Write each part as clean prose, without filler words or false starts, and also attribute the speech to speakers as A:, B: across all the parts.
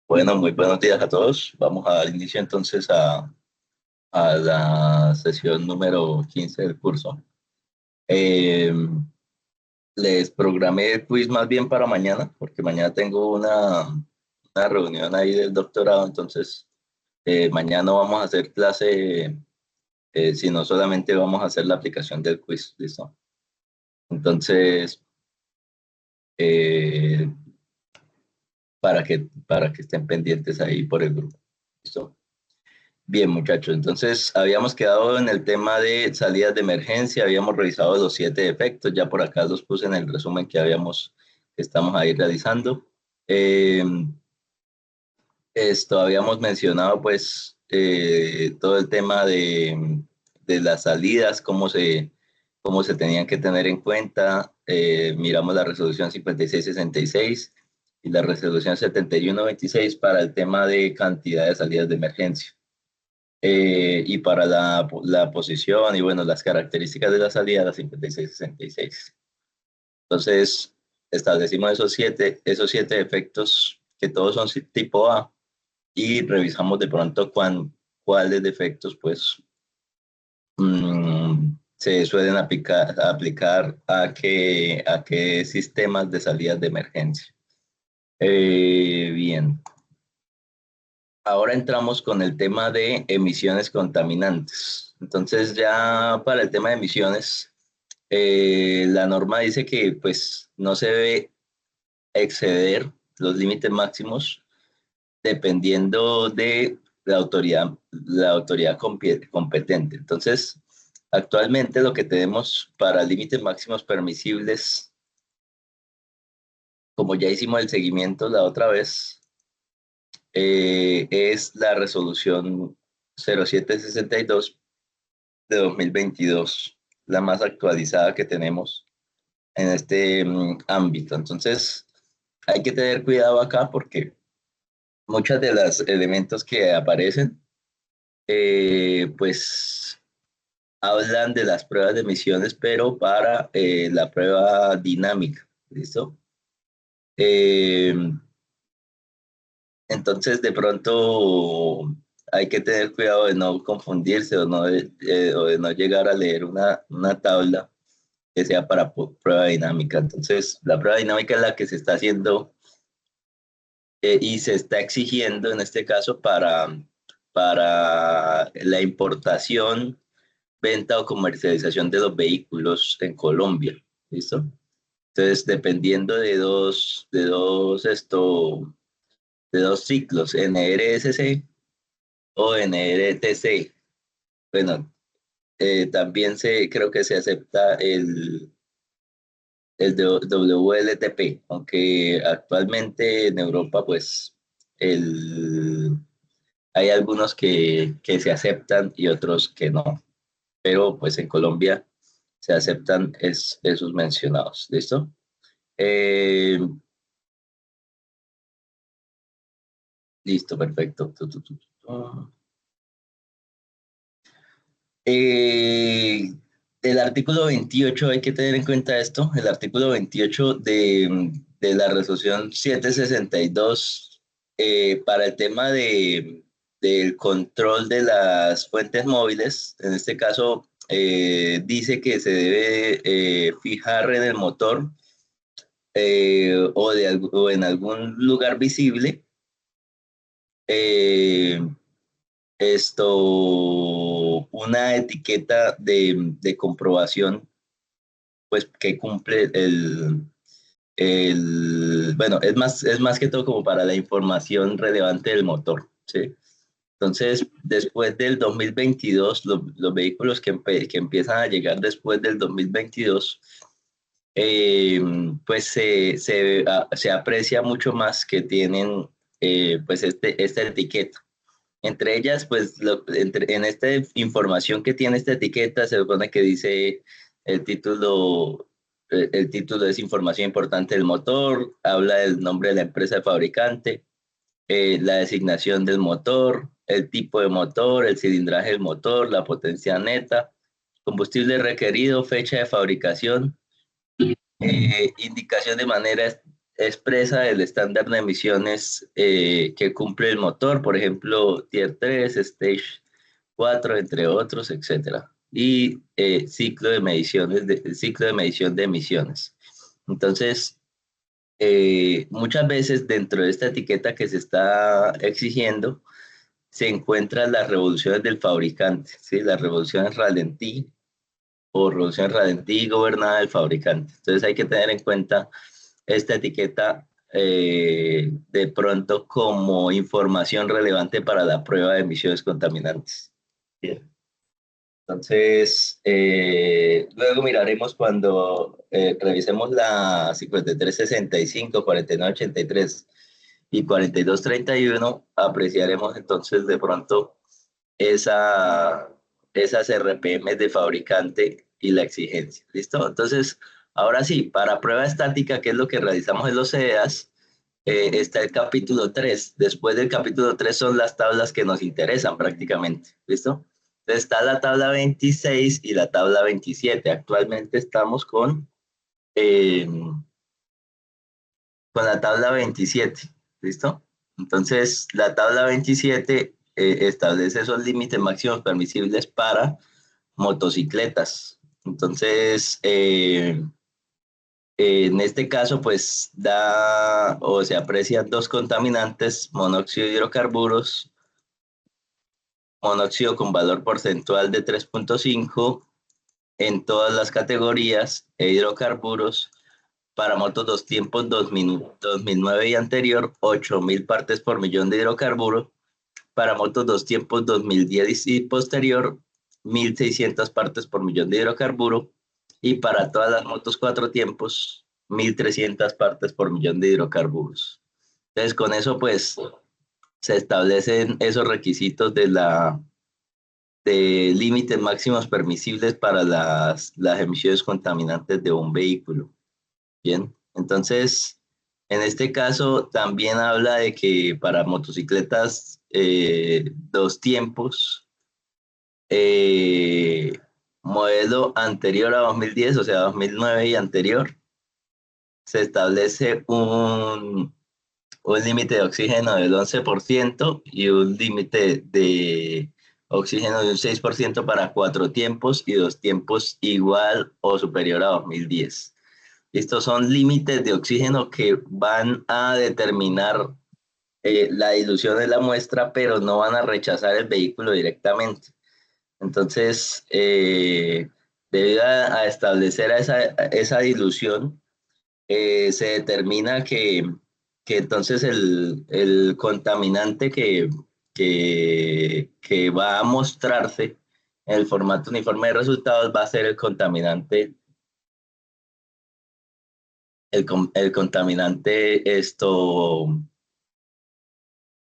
A: Bueno, muy buenos días a todos. Vamos a dar inicio entonces a la sesión número 15 del curso. Eh, Les programé el quiz más bien para mañana, porque mañana tengo una reunión ahí del doctorado, entonces mañana no vamos a hacer clase, sino solamente vamos a hacer la aplicación del quiz, ¿listo? Entonces, eh, para que estén pendientes ahí por el grupo, ¿listo? Bien, muchachos, entonces habíamos quedado en el tema de salidas de emergencia, habíamos revisado los 7 efectos, ya por acá los puse en el resumen que estamos ahí realizando. Eh, Habíamos mencionado pues todo el tema de las salidas, cómo se tenían que tener en cuenta. Miramos la resolución 5666 y la resolución 7126 para el tema de cantidad de salidas de emergencia. Y para la posición y bueno, las características de la salida, la 5666. Entonces, establecimos esos siete efectos que todos son tipo A y revisamos de pronto cuáles defectos pues se suelen aplicar a qué sistemas de salidas de emergencia. Bien, ahora entramos con el tema de emisiones contaminantes. Entonces ya para el tema de emisiones, la norma dice que pues no se debe exceder los límites máximos dependiendo de la autoridad competente. Entonces, actualmente lo que tenemos para límites máximos permisibles, como ya hicimos el seguimiento la otra vez, es la resolución 0762 de 2022, la más actualizada que tenemos en este ámbito. Entonces, hay que tener cuidado acá porque muchos de los elementos que aparecen, pues hablan de las pruebas de emisiones, pero para la prueba dinámica, ¿listo? Eh, entonces, de pronto hay que tener cuidado de no confundirse o de no llegar a leer una tabla que sea para prueba dinámica. Entonces, la prueba dinámica es la que se está haciendo y se está exigiendo en este caso para la importación, venta o comercialización de los vehículos en Colombia. ¿Listo? Entonces, dependiendo de dos ciclos, NRSC o NRTC. Bueno, también creo que se acepta el de WLTP, aunque actualmente en Europa, pues, hay algunos que se aceptan y otros que no. Pero, pues, en Colombia se aceptan esos mencionados. ¿Listo? Eh, Listo, perfecto. Eh, el artículo 28, hay que tener en cuenta esto, el artículo 28 de la resolución 762 para el tema del control de las fuentes móviles, en este caso dice que se debe fijar en el motor o en algún lugar visible eh, una etiqueta de comprobación, pues que cumple bueno, es más que todo como para la información relevante del motor, ¿sí? Entonces, después del 2022, los vehículos que empiezan a llegar después del 2022, eh, pues se aprecia mucho más que tienen pues esta etiqueta. Entre ellas, pues en esta información que tiene esta etiqueta se supone que dice el título, el título es información importante del motor, habla del nombre de la empresa de fabricante, la designación del motor, el tipo de motor, el cilindraje del motor, la potencia neta, combustible requerido, fecha de fabricación, indicación de manera expresa el estándar de emisiones que cumple el motor, por ejemplo, Tier 3, Stage 4, entre otros, etcétera. Y ciclo de mediciones, ciclo de medición de emisiones. Entonces, muchas veces dentro de esta etiqueta que se está exigiendo, se encuentran las revoluciones del fabricante, ¿sí? Las revoluciones ralentí o revoluciones ralentí gobernada del fabricante. Entonces hay que tener en cuenta esta etiqueta de pronto como información relevante para la prueba de emisiones contaminantes. Bien. Entonces, luego miraremos cuando revisemos la 5365, 4983 y 4231, apreciaremos entonces de pronto esa, esas RPM de fabricante y la exigencia. ¿Listo? Entonces, ahora sí, para prueba estática, que es lo que realizamos en los CEAS, está el capítulo 3. Después del capítulo 3 son las tablas que nos interesan prácticamente. ¿Listo? Entonces está la tabla 26 y la tabla 27. Actualmente estamos con la tabla 27. ¿Listo? Entonces, la tabla 27 establece esos límites máximos permisibles para motocicletas. Entonces, en este caso, pues da o se aprecian dos contaminantes, monóxido de hidrocarburos, monóxido con valor porcentual de 3.5 en todas las categorías e hidrocarburos para motos dos tiempos 2009 y anterior, 8.000 partes por millón de hidrocarburos, para motos dos tiempos 2010 y posterior, 1.600 partes por millón de hidrocarburo, y para todas las motos cuatro tiempos, 1.300 partes por millón de hidrocarburos. Entonces, con eso, pues, se establecen esos requisitos de límites máximos permisibles para las emisiones contaminantes de un vehículo. Bien, entonces, en este caso también habla de que para motocicletas dos tiempos, eh, modelo anterior a 2010, o sea, 2009 y anterior, se establece un límite de oxígeno del 11% y un límite de oxígeno de un 6% para cuatro tiempos y dos tiempos igual o superior a 2010. Estos son límites de oxígeno que van a determinar la dilución de la muestra, pero no van a rechazar el vehículo directamente. Entonces, debido a establecer esa dilución, se determina que entonces el contaminante que va a mostrarse en el formato uniforme de resultados va a ser el contaminante el contaminante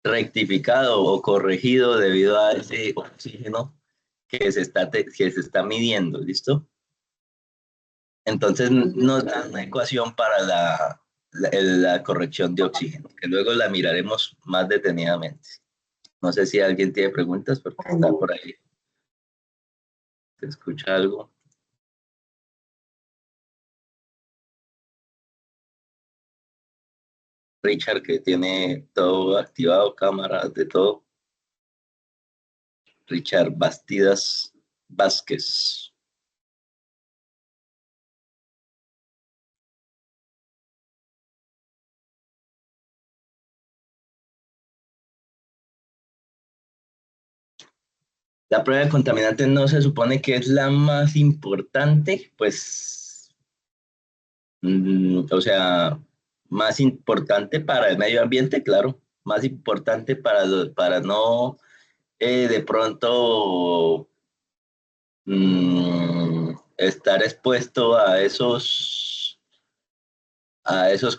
A: rectificado o corregido debido a ese oxígeno que se está midiendo, ¿listo? Entonces nos da una ecuación para la corrección de oxígeno, que luego la miraremos más detenidamente. No sé si alguien tiene preguntas, porque está por ahí. ¿Se escucha algo? Richard, que tiene todo activado, cámaras, de todo. Richard Bastidas Vázquez. La prueba de contaminantes no se supone que es la más importante, pues, o sea, más importante para el medio ambiente, claro, más importante para no de pronto estar expuesto a esos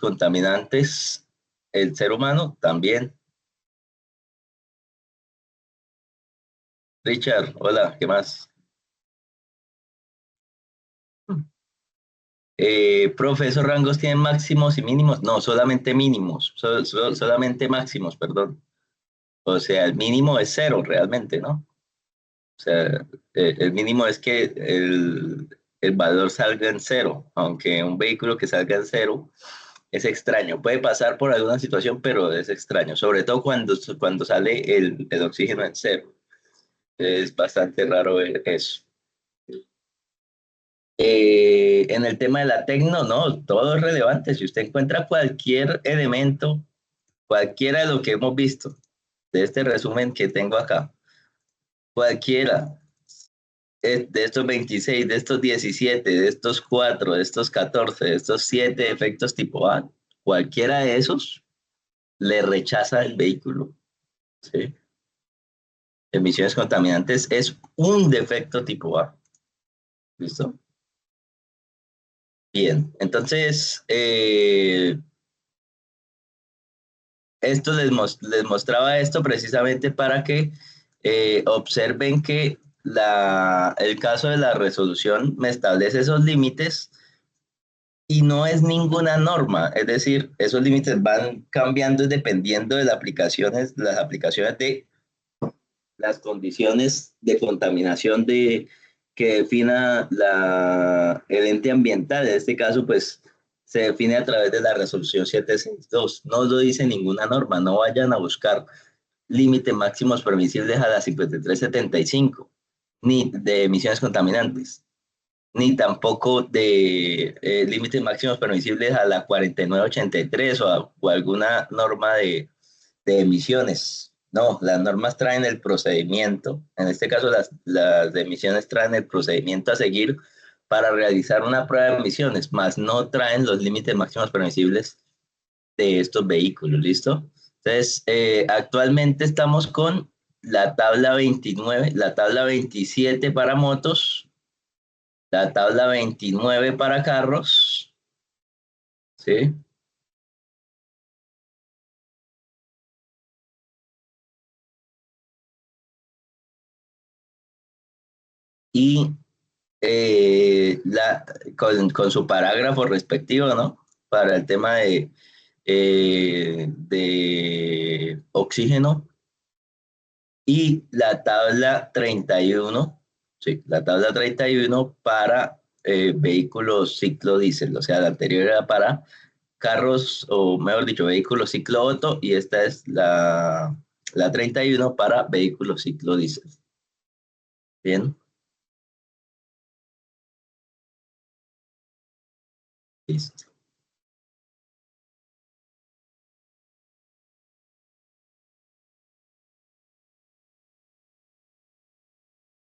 A: contaminantes, el ser humano también. Richard, hola, ¿qué más? Profe, ¿esos rangos tienen máximos y mínimos? No, solamente mínimos, solamente máximos, perdón. O sea, el mínimo es cero realmente, ¿no? O sea, el mínimo es que el valor salga en cero, aunque un vehículo que salga en cero Es extraño, puede pasar por alguna situación, pero es extraño, sobre todo cuando sale el oxígeno en cero. Es bastante raro ver eso. En el tema de la tecno, no, todo es relevante. Si usted encuentra cualquier elemento, cualquiera de lo que hemos visto, de este resumen que tengo acá, cualquiera de estos 26, de estos 17, de estos 4, de estos 14, de estos 7 efectos tipo A, cualquiera de esos le rechaza el vehículo. ¿Sí? Emisiones contaminantes es un defecto tipo A. ¿Listo? Bien, entonces, esto les mostraba esto precisamente para que observen que el caso de la resolución me establece esos límites y no es ninguna norma, es decir, esos límites van cambiando dependiendo de las aplicaciones de las condiciones de contaminación que defina el ente ambiental. En este caso, pues se define a través de la resolución 762. No lo dice ninguna norma, no vayan a buscar límites máximos permisibles a la 5375, ni de emisiones contaminantes, ni tampoco de límites máximos permisibles a la 4983 o alguna norma de emisiones. No, las normas traen el procedimiento. En este caso, las emisiones traen el procedimiento a seguir para realizar una prueba de emisiones, más no traen los límites máximos permisibles de estos vehículos. ¿Listo? Entonces, actualmente estamos con la tabla 29, la tabla 27 para motos, la tabla 29 para carros, ¿sí? Y con su parágrafo respectivo, ¿no? Para el tema de oxígeno y la tabla 31, sí, la tabla 31 para vehículos ciclo diésel, o sea, la anterior era para carros, o mejor dicho, vehículos ciclo Otto, y esta es la 31 para vehículos ciclo diésel. Bien, listo.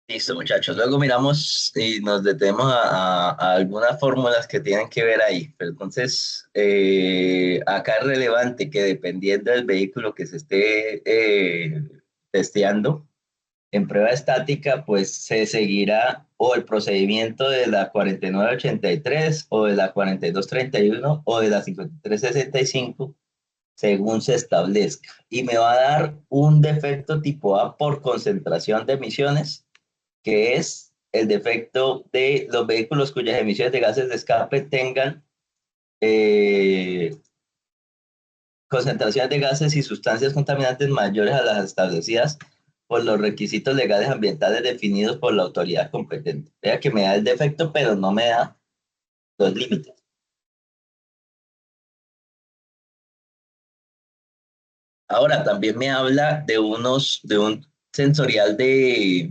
A: Listo, muchachos. Luego miramos y nos detenemos a algunas fórmulas que tienen que ver ahí. Pero entonces, acá es relevante que dependiendo del vehículo que se esté testeando en prueba estática, pues se seguirá o el procedimiento de la 4983 o de la 4231 o de la 5365 según se establezca. Y me va a dar un defecto tipo A por concentración de emisiones, que es el defecto de los vehículos cuyas emisiones de gases de escape tengan eh, concentraciones de gases y sustancias contaminantes mayores a las establecidas por los requisitos legales ambientales definidos por la autoridad competente. Vea que me da el defecto, pero no me da los límites. Ahora, también me habla de un sensorial de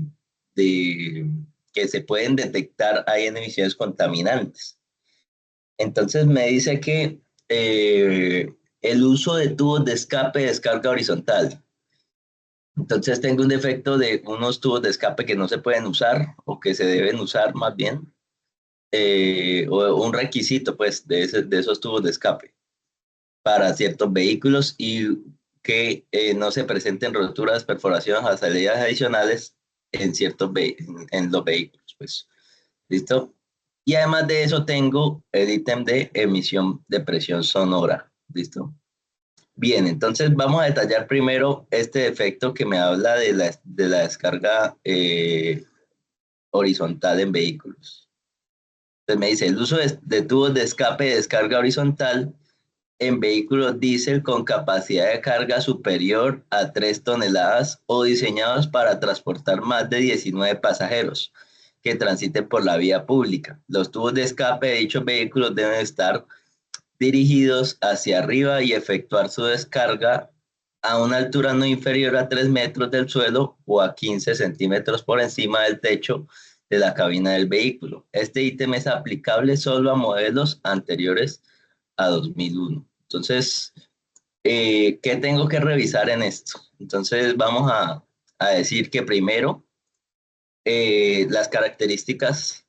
A: que se pueden detectar ahí en emisiones contaminantes. Entonces me dice que el uso de tubos de escape de descarga horizontal. Entonces tengo un defecto de unos tubos de escape que no se pueden usar o que se deben usar más bien, o un requisito pues de esos tubos de escape para ciertos vehículos y que no se presenten roturas, perforaciones o salidas adicionales en en los vehículos, pues. ¿Listo? Y además de eso tengo el ítem de emisión de presión sonora. ¿Listo? Bien, entonces vamos a detallar primero este defecto que me habla de la descarga horizontal en vehículos. Entonces me dice, el uso de tubos de escape de descarga horizontal en vehículos diésel con capacidad de carga superior a 3 toneladas o diseñados para transportar más de 19 pasajeros que transiten por la vía pública. Los tubos de escape de dichos vehículos deben estar dirigidos hacia arriba y efectuar su descarga a una altura no inferior a 3 metros del suelo o a 15 centímetros por encima del techo de la cabina del vehículo. Este ítem es aplicable solo a modelos anteriores a 2001. Entonces, ¿qué tengo que revisar en esto? Entonces, vamos a decir que primero, las características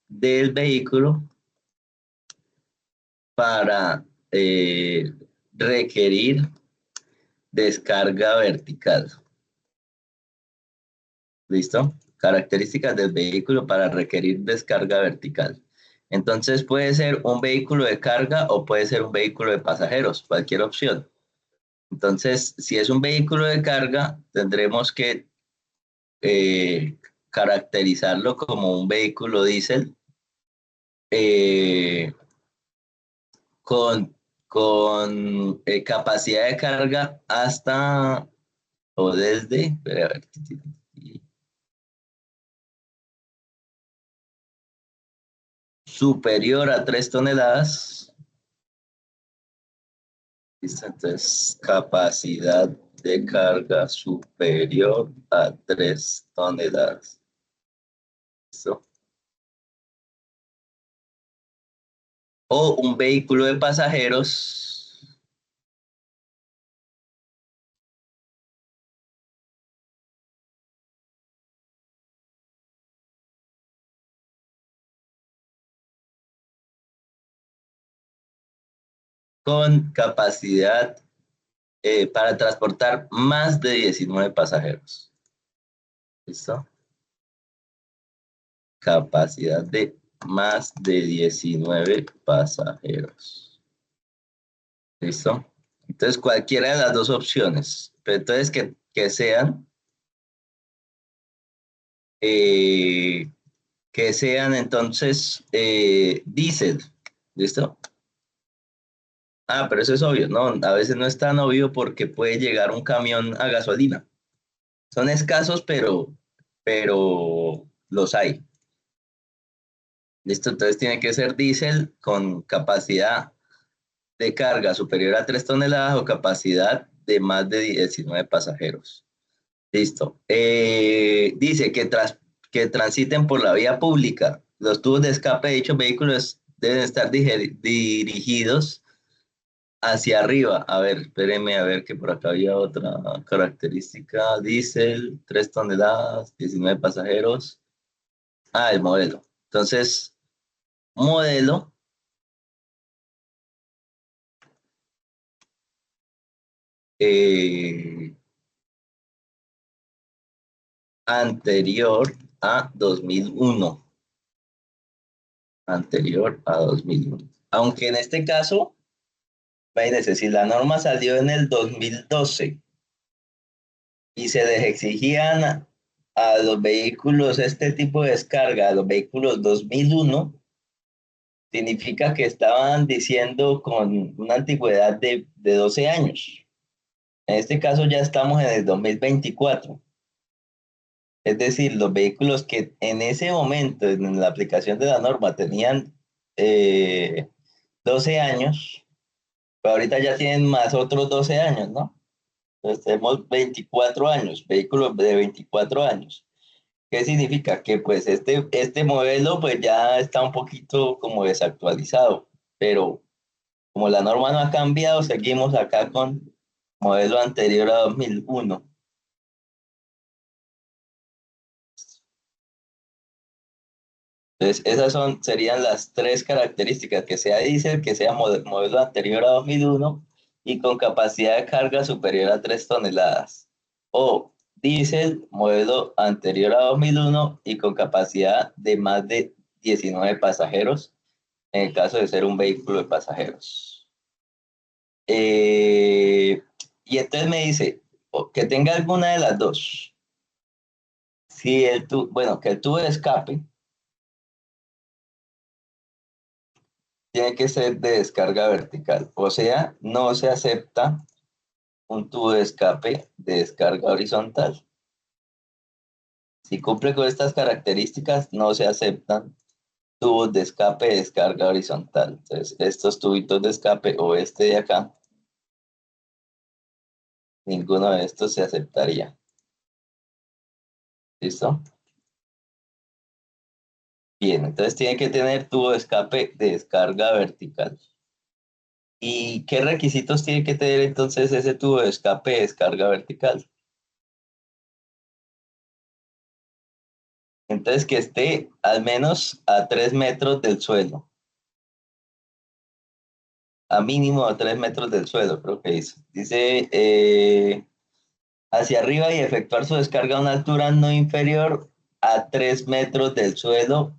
A: del vehículo para requerir descarga vertical. ¿Listo? Características del vehículo para requerir descarga vertical. Entonces puede ser un vehículo de carga o puede ser un vehículo de pasajeros, cualquier opción. Entonces, si es un vehículo de carga, tendremos que eh, caracterizarlo como un vehículo diésel eh, con, con capacidad de carga hasta o desde, espera, a ver, superior a 3 toneladas. ¿Listo? Entonces, capacidad de carga superior a 3 toneladas. ¿Listo? O un vehículo de pasajeros con capacidad para transportar más de 19 pasajeros. ¿Listo? Capacidad de más de 19 pasajeros. ¿Listo? Entonces, cualquiera de las dos opciones. Pero entonces, que sean, eh, que sean entonces diésel. ¿Listo? Ah, pero eso es obvio, ¿no? A veces no es tan obvio porque puede llegar un camión a gasolina. Son escasos, pero los hay. ¿Listo? Entonces tiene que ser diésel con capacidad de carga superior a 3 toneladas o capacidad de más de 19 pasajeros. Listo. Dice que transiten por la vía pública. Los tubos de escape de dichos vehículos deben estar dirigidos hacia arriba. A ver, espérenme a ver que por acá había otra característica. Diésel, 3 toneladas, 19 pasajeros. Ah, el modelo. Entonces, modelo eh, anterior a 2001. Anterior a 2001. Aunque en este caso, imagínense, si la norma salió en el 2012 y se les exigían a los vehículos este tipo de descarga, a los vehículos 2001, significa que estaban diciendo con una antigüedad de 12 años. En este caso ya estamos en el 2024. Es decir, los vehículos que en ese momento, en la aplicación de la norma, tenían eh, 12 años, pero ahorita ya tienen más otros 12 años, ¿no? Entonces tenemos 24 años, vehículos de 24 años. ¿Qué significa? Que pues este modelo pues ya está un poquito como desactualizado, pero como la norma no ha cambiado, seguimos acá con modelo anterior a 2001. Entonces, serían las tres características, que sea diésel, que sea modelo anterior a 2001 y con capacidad de carga superior a 3 toneladas. O diésel, modelo anterior a 2001 y con capacidad de más de 19 pasajeros, en el caso de ser un vehículo de pasajeros. Eh, y entonces me dice que tenga alguna de las dos. Si bueno, que el tubo de escape tiene que ser de descarga vertical, o sea, no se acepta un tubo de escape de descarga horizontal. Si cumple con estas características, no se aceptan tubos de escape de descarga horizontal. Entonces, estos tubitos de escape o este de acá, ninguno de estos se aceptaría. ¿Listo? Bien, entonces tiene que tener tubo de escape de descarga vertical. ¿Y qué requisitos tiene que tener entonces ese tubo de escape de descarga vertical? Entonces que esté al menos a 3 metros del suelo, a mínimo a 3 metros del suelo, creo que dice. Dice hacia arriba y efectuar su descarga a una altura no inferior a 3 metros del suelo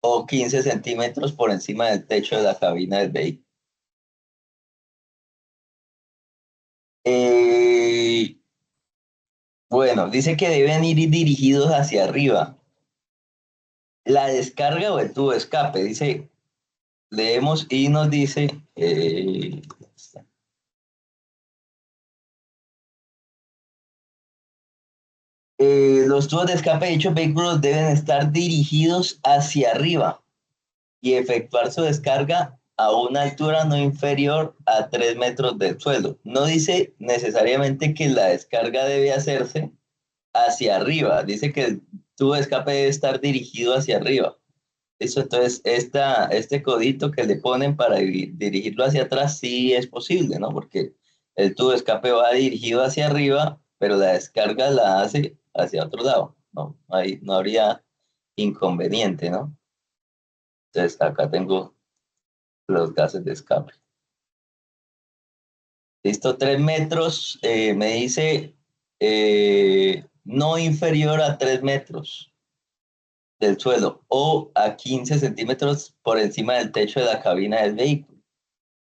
A: o 15 centímetros por encima del techo de la cabina del vehículo. Eh, bueno, dice que deben ir dirigidos hacia arriba. La descarga o el tubo de escape, dice, leemos y nos dice, los tubos de escape de dichos vehículos deben estar dirigidos hacia arriba y efectuar su descarga a una altura no inferior a 3 metros del suelo. No dice necesariamente que la descarga debe hacerse hacia arriba, dice que el tubo de escape debe estar dirigido hacia arriba. Eso, entonces, este codito que le ponen para dirigirlo hacia atrás sí es posible, ¿no? Porque el tubo de escape va dirigido hacia arriba, pero la descarga la hace hacia otro lado, ¿no? Ahí no habría inconveniente, ¿no? Entonces, acá tengo los gases de escape. Listo, 3 metros, me dice no inferior a 3 metros del suelo o a 15 centímetros por encima del techo de la cabina del vehículo.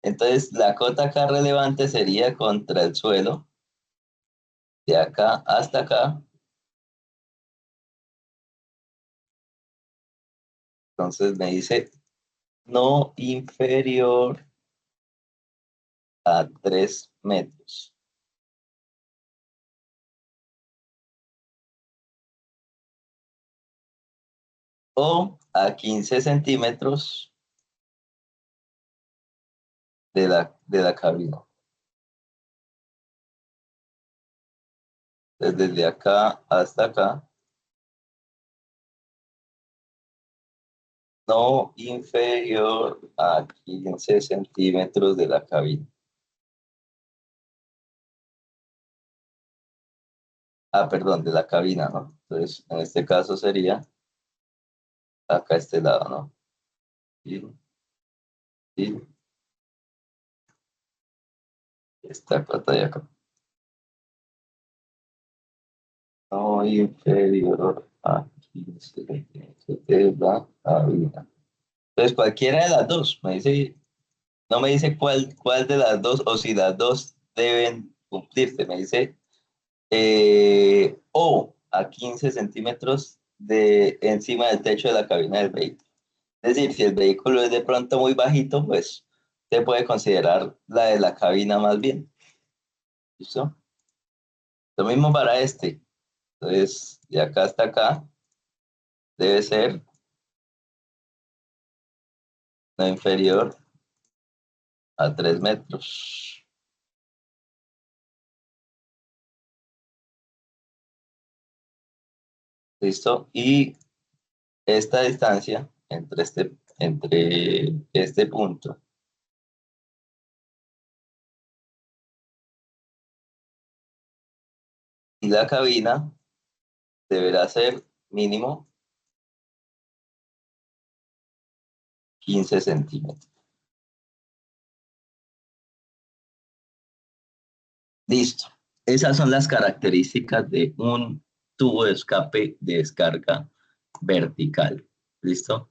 A: Entonces, la cota acá relevante sería contra el suelo, de acá hasta acá. Entonces, me dice no inferior a 3 metros o a 15 centímetros de la cabina. Desde acá hasta acá, no inferior a 15 centímetros de la cabina. Ah, perdón, de la cabina, ¿no? Entonces, en este caso sería acá este lado, ¿no? Y, y esta cota de acá. No inferior a 15 centímetros de la cabina. Entonces, cualquiera de las dos, no me dice cuál de las dos o si las dos deben cumplirse. Me dice o a 15 centímetros de encima del techo de la cabina del vehículo. Es decir, si el vehículo es de pronto muy bajito, pues se puede considerar la de la cabina más bien. ¿Listo? Lo mismo para este. Entonces, de acá hasta acá debe ser no inferior a 3 metros. ¿Listo? Y esta distancia entre este punto y la cabina deberá ser mínimo 15 centímetros. Listo. Esas son las características de un tubo de escape de descarga vertical. ¿Listo?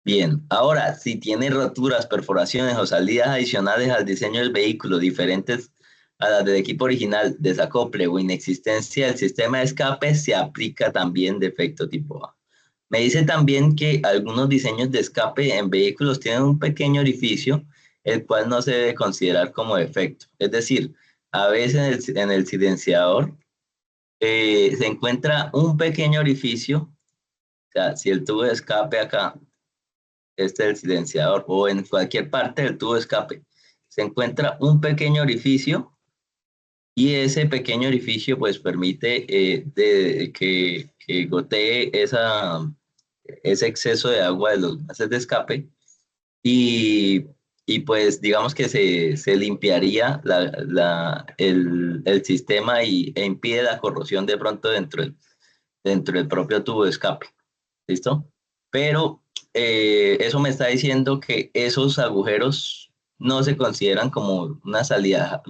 A: Bien, ahora, si tiene roturas, perforaciones o salidas adicionales al diseño del vehículo diferentes a las del equipo original, desacople o inexistencia del sistema de escape, se aplica también defecto tipo A. Me dice también que algunos diseños de escape en vehículos tienen un pequeño orificio, el cual no se debe considerar como defecto. Es decir, a veces en el silenciador se encuentra un pequeño orificio O sea, si el tubo de escape acá, este es el silenciador, o en cualquier parte del tubo de escape, se encuentra un pequeño orificio y ese pequeño orificio pues permite que gotee ese exceso de agua de los gases de escape y, y pues digamos que se limpiaría el sistema e impide la corrosión de pronto dentro del propio tubo de escape. ¿Listo? Pero eso me está diciendo que esos agujeros no se consideran como unas salidas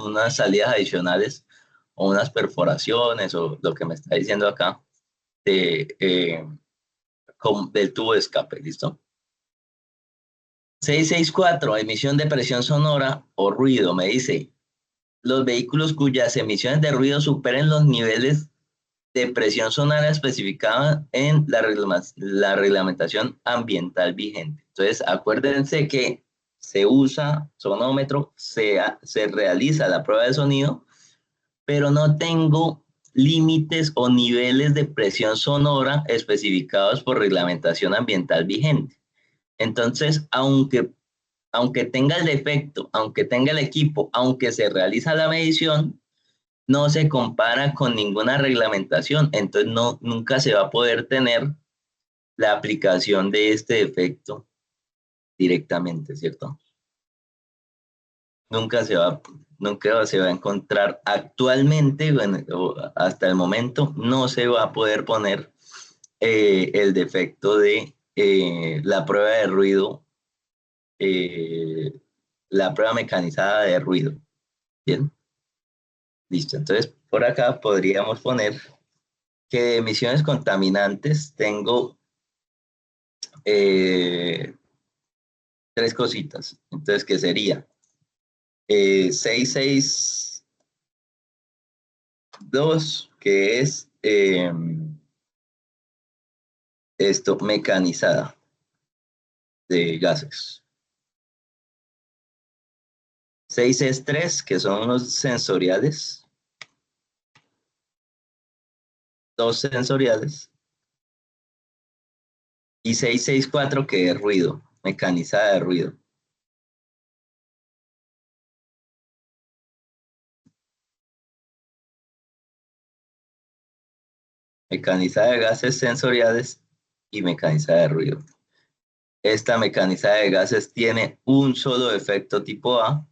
A: adicionales o unas perforaciones o lo que me está diciendo acá del tubo de escape, ¿listo? 664, emisión de presión sonora o ruido, me dice, los vehículos cuyas emisiones de ruido superen los niveles de presión sonora especificada en la reglamentación ambiental vigente. Entonces, acuérdense que se usa sonómetro, se realiza la prueba de sonido, pero no tengo límites o niveles de presión sonora especificados por reglamentación ambiental vigente. Entonces, aunque tenga el defecto, aunque tenga el equipo, aunque se realiza la medición, no se compara con ninguna reglamentación, entonces nunca se va a poder tener la aplicación de este defecto directamente, ¿cierto? Nunca se va, nunca se va a encontrar actualmente, bueno, hasta el momento, no se va a poder poner el defecto de la prueba de ruido, eh, la prueba mecanizada de ruido. Bien, listo. Entonces, por acá podríamos poner que de emisiones contaminantes tengo eh, tres cositas. Entonces, ¿qué sería? 662, que es esto, mecanizada de gases. 663, que son unos sensoriales, dos sensoriales, y 664, que es ruido, mecanizada de ruido. Mecanizada de gases sensoriales y mecanizada de ruido. Esta mecanizada de gases tiene un solo efecto tipo A.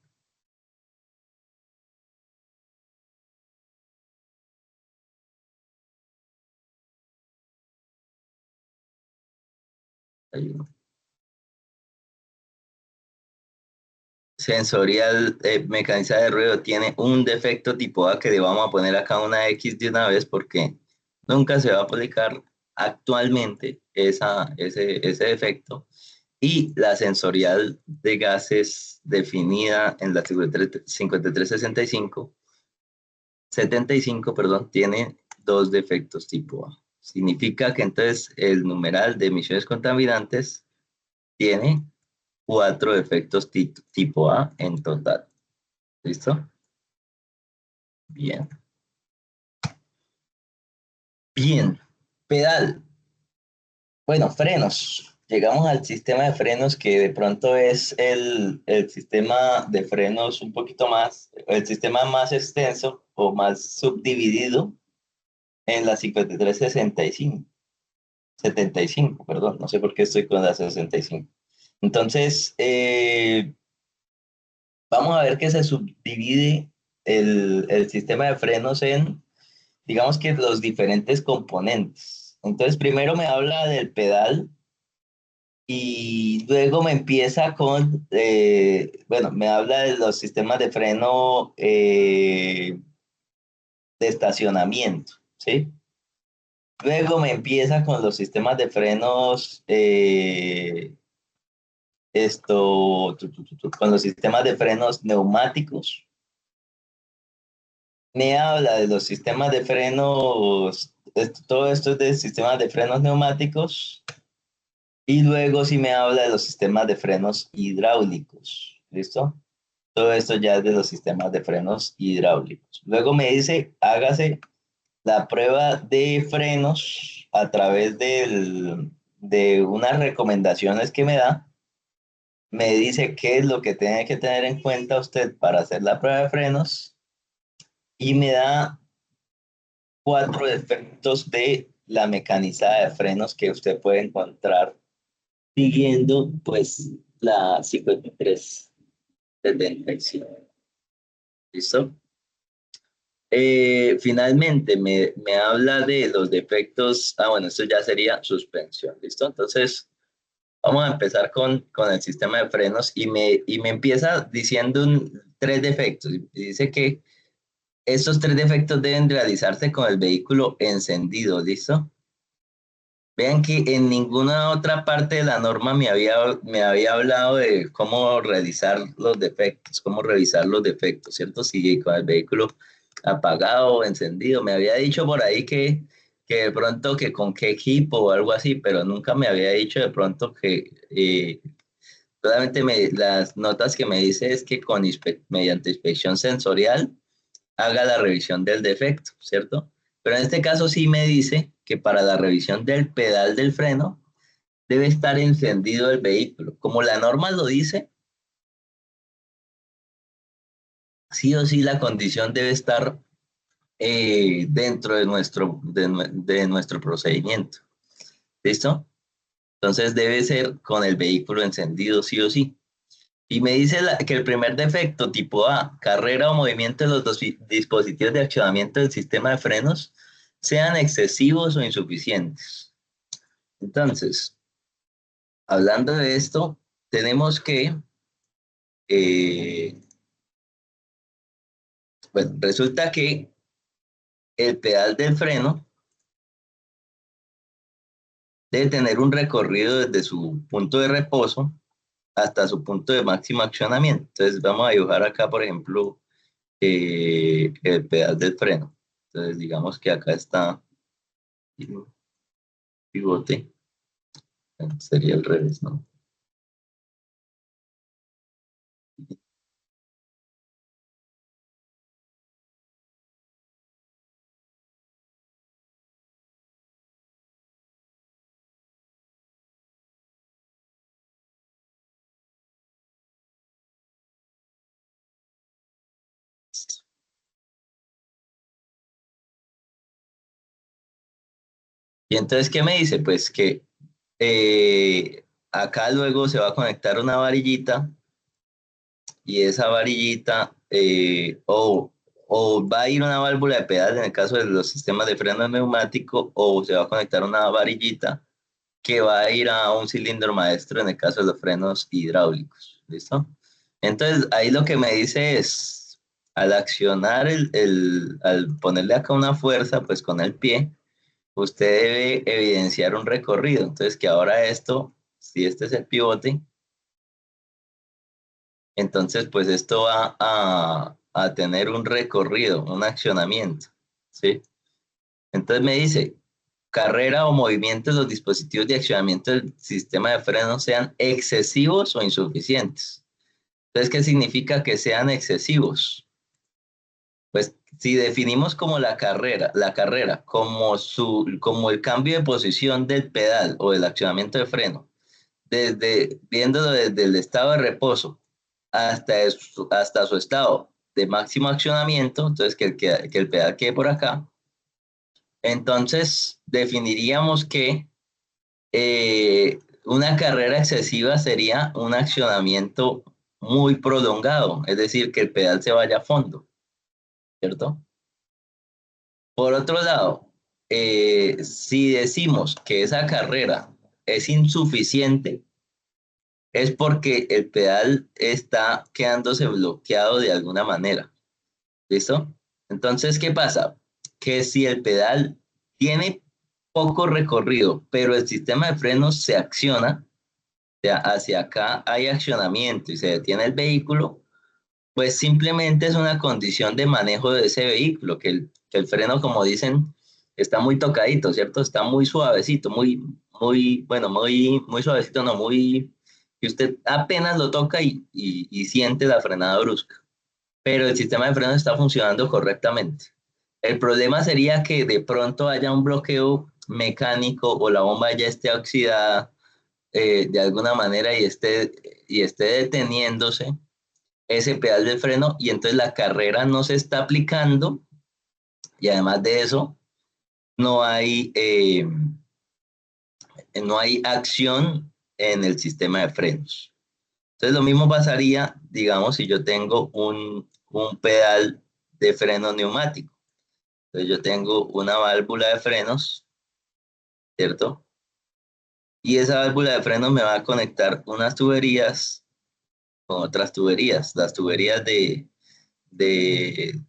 A: Sensorial, mecanizada de ruido tiene un defecto tipo A que le vamos a poner acá una X de una vez porque nunca se va a aplicar actualmente ese defecto. Y la sensorial de gases definida en la 75, perdón, tiene dos defectos tipo A. Significa que entonces el numeral de emisiones contaminantes tiene cuatro defectos tipo A en total. ¿Listo? Bien. Bien. Pedal. Bueno, frenos. Llegamos al sistema de frenos que de pronto es el sistema de frenos un poquito más, el sistema más extenso o más subdividido en la 5365. 75, perdón, no sé por qué estoy con la 65. Entonces, vamos a ver que se subdivide el sistema de frenos en, digamos que los diferentes componentes. Entonces, primero me habla del pedal y luego me empieza con, bueno, me habla de los sistemas de freno de estacionamiento, ¿sí? Luego me empieza con los sistemas de frenos, con los sistemas de frenos neumáticos. Me habla de los sistemas de frenos, todo esto es de sistemas de frenos neumáticos. Y luego sí me habla de los sistemas de frenos hidráulicos. ¿Listo? Todo esto ya es de los sistemas de frenos hidráulicos. Luego me dice, hágase la prueba de frenos a través de unas recomendaciones que me dice qué es lo que tiene que tener en cuenta usted para hacer la prueba de frenos y me da 4 defectos de la mecanizada de frenos que usted puede encontrar siguiendo pues la 5375. ¿Listo? Finalmente me habla de los defectos. Bueno, esto ya sería suspensión. ¿Listo? Entonces, vamos a empezar con el sistema de frenos y me empieza diciendo 3 defectos. Y dice que estos 3 defectos deben realizarse con el vehículo encendido. ¿Listo? Vean que en ninguna otra parte de la norma me había hablado de cómo realizar los defectos, cómo revisar los defectos, ¿cierto? Si con el vehículo apagado o encendido. Me había dicho por ahí que de pronto que con qué equipo o algo así, pero nunca me había dicho de pronto que solamente las notas que me dice es que mediante inspección sensorial haga la revisión del defecto, ¿cierto? Pero en este caso sí me dice que para la revisión del pedal del freno debe estar encendido el vehículo. Como la norma lo dice, sí o sí la condición debe estar dentro de nuestro procedimiento. ¿Listo? Entonces debe ser con el vehículo encendido sí o sí. Y me dice que el primer defecto, tipo A, carrera o movimiento de los dispositivos de accionamiento del sistema de frenos, sean excesivos o insuficientes. Entonces, hablando de esto, tenemos que, eh, pues resulta que el pedal del freno debe tener un recorrido desde su punto de reposo hasta su punto de máximo accionamiento. Entonces, vamos a dibujar acá, por ejemplo, el pedal del freno. Entonces, digamos que acá está el pivote. Sería el revés, ¿no? Y entonces, ¿qué me dice? Pues que acá luego se va a conectar una varillita y esa varillita o va a ir una válvula de pedal en el caso de los sistemas de freno neumático o se va a conectar una varillita que va a ir a un cilindro maestro en el caso de los frenos hidráulicos. ¿Listo? Entonces, ahí lo que me dice es, al accionar al ponerle acá una fuerza, pues con el pie, usted debe evidenciar un recorrido. Entonces, que ahora esto, si este es el pivote, entonces pues esto va a tener un recorrido, un accionamiento, ¿sí? Entonces me dice, carrera o movimiento de los dispositivos de accionamiento del sistema de freno sean excesivos o insuficientes. Entonces, ¿qué significa que sean excesivos? Pues si definimos como la carrera como el cambio de posición del pedal o del accionamiento de freno, viéndolo desde el estado de reposo hasta su estado de máximo accionamiento, entonces que el pedal quede por acá, entonces definiríamos que una carrera excesiva sería un accionamiento muy prolongado, es decir, que el pedal se vaya a fondo, ¿cierto? Por otro lado, si decimos que esa carrera es insuficiente, es porque el pedal está quedándose bloqueado de alguna manera. ¿Listo? Entonces, ¿qué pasa? Que si el pedal tiene poco recorrido, pero el sistema de frenos se acciona, o sea, hacia acá hay accionamiento y se detiene el vehículo, pues simplemente es una condición de manejo de ese vehículo, que el freno, como dicen, está muy tocadito, ¿cierto? Está muy suavecito, bueno, muy suavecito, no, que usted apenas lo toca y siente la frenada brusca, pero el sistema de freno está funcionando correctamente. El problema sería que de pronto haya un bloqueo mecánico o la bomba ya esté oxidada de alguna manera y esté deteniéndose ese pedal de freno y entonces la carrera no se está aplicando y además de eso no hay, no hay acción en el sistema de frenos. Entonces lo mismo pasaría, digamos, si yo tengo un pedal de freno neumático. Entonces yo tengo una válvula de frenos, ¿cierto? Y esa válvula de frenos me va a conectar unas tuberías con otras tuberías. Las tuberías de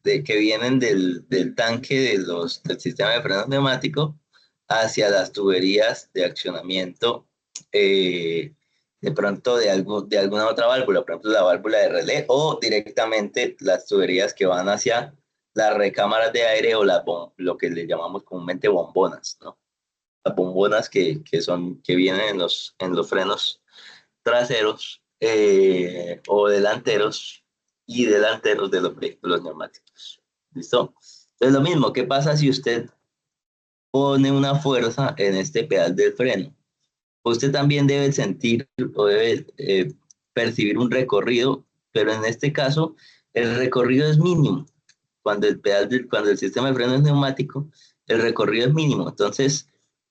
A: que vienen del tanque del sistema de frenos neumático hacia las tuberías de accionamiento de pronto de alguna otra válvula, por ejemplo la válvula de relé o directamente las tuberías que van hacia las recámaras de aire o lo que le llamamos comúnmente bombonas, ¿no? Las bombonas que vienen en los frenos traseros o delanteros y delanteros de los vehículos neumáticos. ¿Listo? Entonces lo mismo, ¿qué pasa si usted pone una fuerza en este pedal del freno? Usted también debe sentir o debe percibir un recorrido, pero en este caso el recorrido es mínimo. Cuando el sistema de freno es neumático, el recorrido es mínimo. Entonces,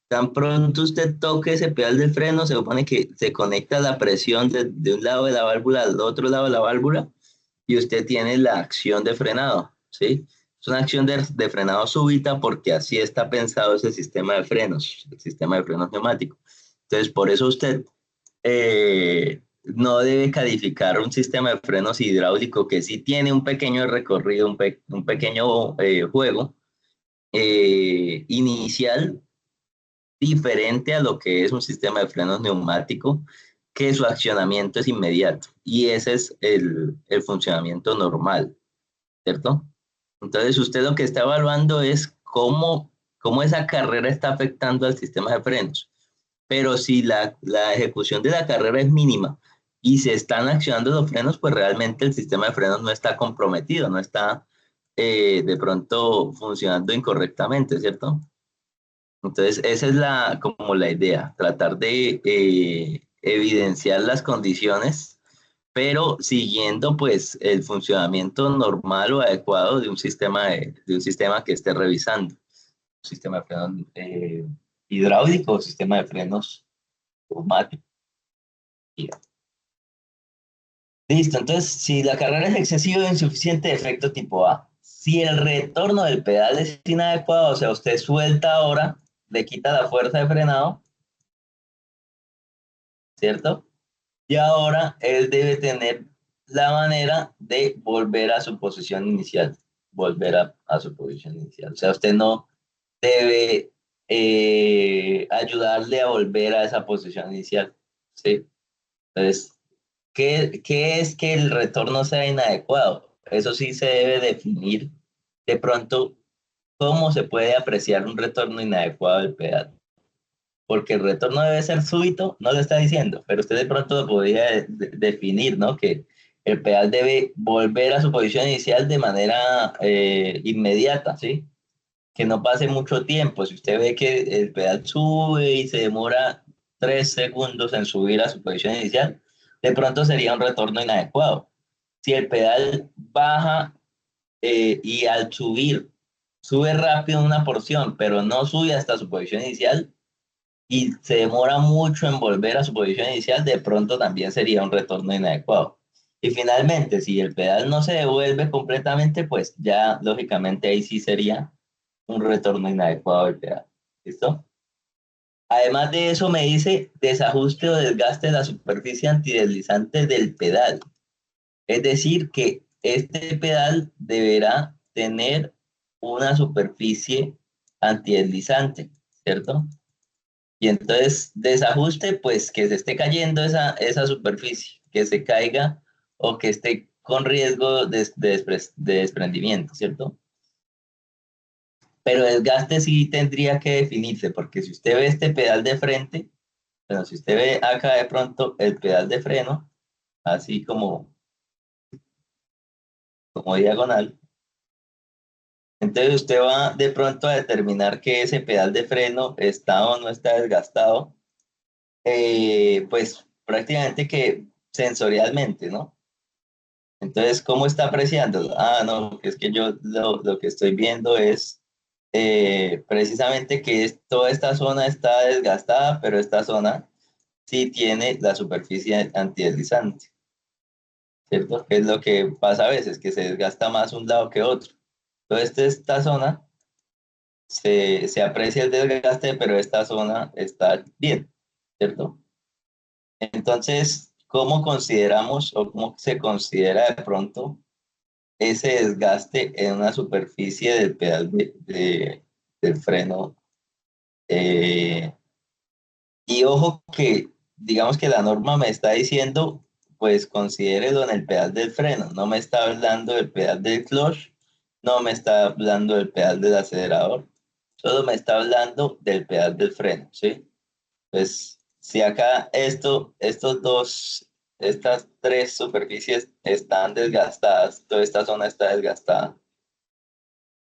A: tan pronto usted toque ese pedal del freno, se supone que se conecta la presión de un lado de la válvula al otro lado de la válvula y usted tiene la acción de frenado, ¿sí? Es una acción de frenado súbita porque así está pensado ese sistema de frenos, el sistema de frenos neumático. Entonces, por eso usted no debe calificar un sistema de frenos hidráulico que sí tiene un pequeño recorrido, un pequeño juego inicial diferente a lo que es un sistema de frenos neumático, que su accionamiento es inmediato. Y ese es el funcionamiento normal, ¿cierto? Entonces usted lo que está evaluando es cómo esa carrera está afectando al sistema de frenos. Pero si la ejecución de la carrera es mínima y se están accionando los frenos, pues realmente el sistema de frenos no está comprometido, no está de pronto funcionando incorrectamente, ¿cierto? Entonces, esa es como la idea, tratar de evidenciar las condiciones, pero siguiendo pues el funcionamiento normal o adecuado de un sistema que esté revisando, un sistema de frenos hidráulico o sistema de frenos automático. Listo, entonces, si la carrera es excesiva o insuficiente, efecto tipo A. Si el retorno del pedal es inadecuado, o sea, usted suelta ahora, le quita la fuerza de frenado, ¿cierto? Y ahora él debe tener la manera de volver a su posición inicial, volver a su posición inicial. O sea, usted no debe ayudarle a volver a esa posición inicial, ¿sí? Entonces, ¿qué es que el retorno sea inadecuado? Eso sí se debe definir de pronto cómo se puede apreciar un retorno inadecuado del pedal. Porque el retorno debe ser súbito, no lo está diciendo, pero usted de pronto lo podría definir, ¿no? Que el pedal debe volver a su posición inicial de manera inmediata, ¿sí? Que no pase mucho tiempo. Si usted ve que el pedal sube y se demora 3 segundos en subir a su posición inicial, de pronto sería un retorno inadecuado. Si el pedal baja y al subir sube rápido una porción, pero no sube hasta su posición inicial y se demora mucho en volver a su posición inicial, de pronto también sería un retorno inadecuado. Y finalmente, si el pedal no se devuelve completamente, pues ya lógicamente ahí sí sería un retorno inadecuado del pedal. ¿Listo? Además de eso me dice desajuste o desgaste de la superficie antideslizante del pedal. Es decir, que este pedal deberá tener una superficie antideslizante, ¿cierto? Y entonces desajuste, pues que se esté cayendo esa superficie, que se caiga o que esté con riesgo de desprendimiento, ¿cierto? Pero desgaste sí tendría que definirse, porque si usted ve este pedal de frente, bueno, si usted ve acá de pronto el pedal de freno, así como diagonal, Entonces usted va de pronto a determinar que ese pedal de freno está o no está desgastado, pues prácticamente que sensorialmente, ¿no? Entonces, ¿cómo está apreciándolo? Ah, no, es que yo lo que estoy viendo es precisamente que toda esta zona está desgastada, pero esta zona sí tiene la superficie antideslizante, ¿cierto? Que es lo que pasa a veces, que se desgasta más un lado que otro. Entonces, esta zona se aprecia el desgaste, pero esta zona está bien, ¿cierto? Entonces, ¿cómo consideramos o cómo se considera de pronto ese desgaste en una superficie del pedal del freno? Eh, y ojo que, digamos que la norma me está diciendo, pues considérelo en el pedal del freno, no me está hablando del pedal del clutch, no me está hablando del pedal del acelerador, solo me está hablando del pedal del freno, ¿sí? Pues si acá estas tres superficies están desgastadas, toda esta zona está desgastada,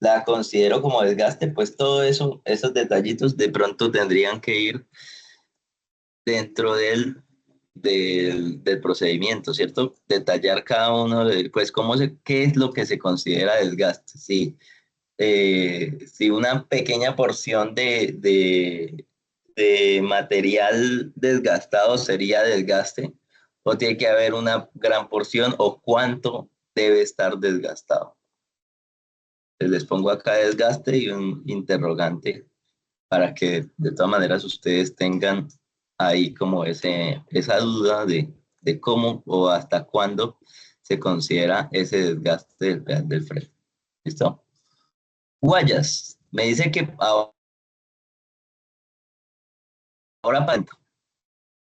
A: la considero como desgaste, pues todo eso, esos detallitos de pronto tendrían que ir dentro del procedimiento, ¿cierto? Detallar cada uno de, pues, qué es lo que se considera desgaste. Si una pequeña porción de material desgastado sería desgaste, o tiene que haber una gran porción, o cuánto debe estar desgastado. Les pongo acá desgaste y un interrogante para que de todas maneras ustedes tengan ahí como esa duda de cómo o hasta cuándo se considera ese desgaste del pedal del freno. ¿Listo? Guayas. Me dice que ahora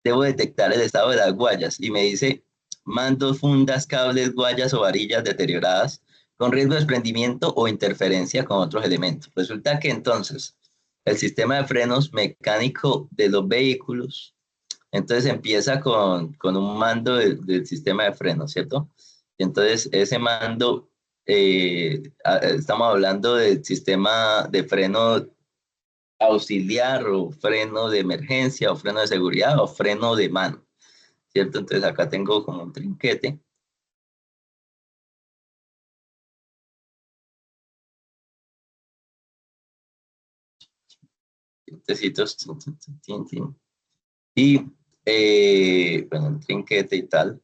A: debo detectar el estado de las guayas y me dice mandos, fundas, cables, guayas o varillas deterioradas con riesgo de desprendimiento o interferencia con otros elementos. Resulta que entonces el sistema de frenos mecánico de los vehículos entonces empieza con un mando del sistema de freno, ¿cierto? Y entonces ese mando, estamos hablando del sistema de freno auxiliar o freno de emergencia o freno de seguridad o freno de mano, ¿cierto? Entonces acá tengo como un trinquete. Tecitos, tin, tin, tin, tin, tin. Y bueno, el trinquete y tal.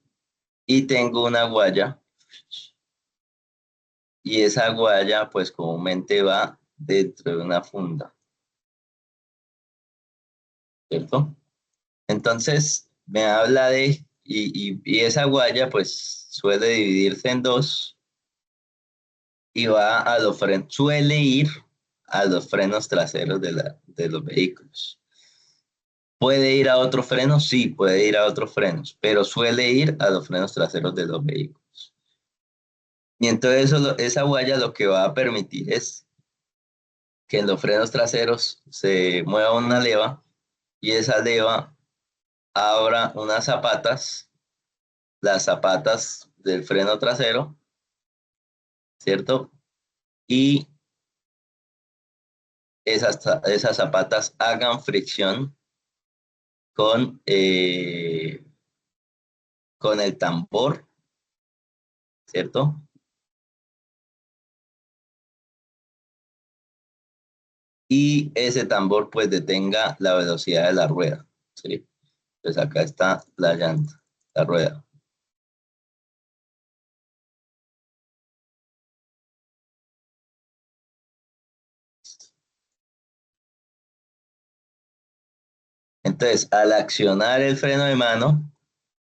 A: Y tengo una guaya y esa guaya pues comúnmente va dentro de una funda, ¿cierto? Entonces me habla y esa guaya pues suele dividirse en dos y va a los frenos, suele ir a los frenos traseros de los vehículos. ¿Puede ir a otros frenos? Sí, puede ir a otros frenos, pero suele ir a los frenos traseros de los vehículos. Y entonces esa guaya lo que va a permitir es que en los frenos traseros se mueva una leva y esa leva abra unas zapatas, las zapatas del freno trasero, ¿cierto? Y esas zapatas hagan fricción con, eh, con el tambor, ¿cierto? Y ese tambor pues detenga la velocidad de la rueda, ¿sí? Pues acá está la llanta, la rueda. Entonces, al accionar el freno de mano,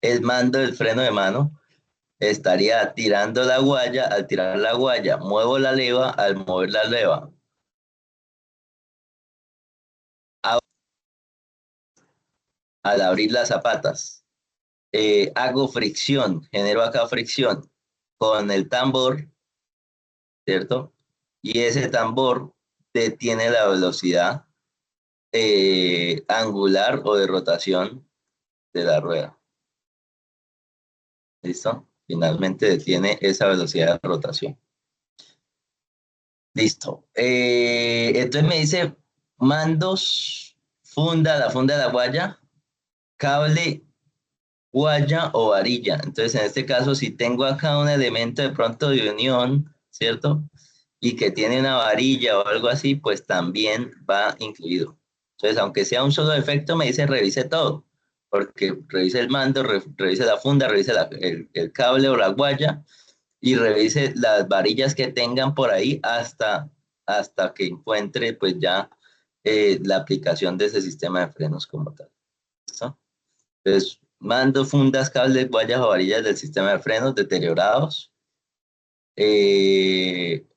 A: el mando del freno de mano estaría tirando la guaya. Al tirar la guaya, muevo la leva. Al mover la leva, al abrir las zapatas, hago fricción, genero acá fricción con el tambor, ¿cierto? Y ese tambor detiene la velocidad angular o de rotación de la rueda. ¿Listo? Finalmente detiene esa velocidad de rotación. Listo. Entonces me dice mandos, funda, la funda de la guaya, cable, guaya o varilla. Entonces, en este caso, si tengo acá un elemento de pronto de unión, ¿cierto? Y que tiene una varilla o algo así, pues también va incluido. Entonces, aunque sea un solo defecto, me dice revise todo, porque revise el mando, revise la funda, revise el cable o la guaya y revise las varillas que tengan por ahí hasta que encuentre pues ya la aplicación de ese sistema de frenos como tal. ¿Listo? Entonces, mando, fundas, cables, guayas o varillas del sistema de frenos deteriorados, eh,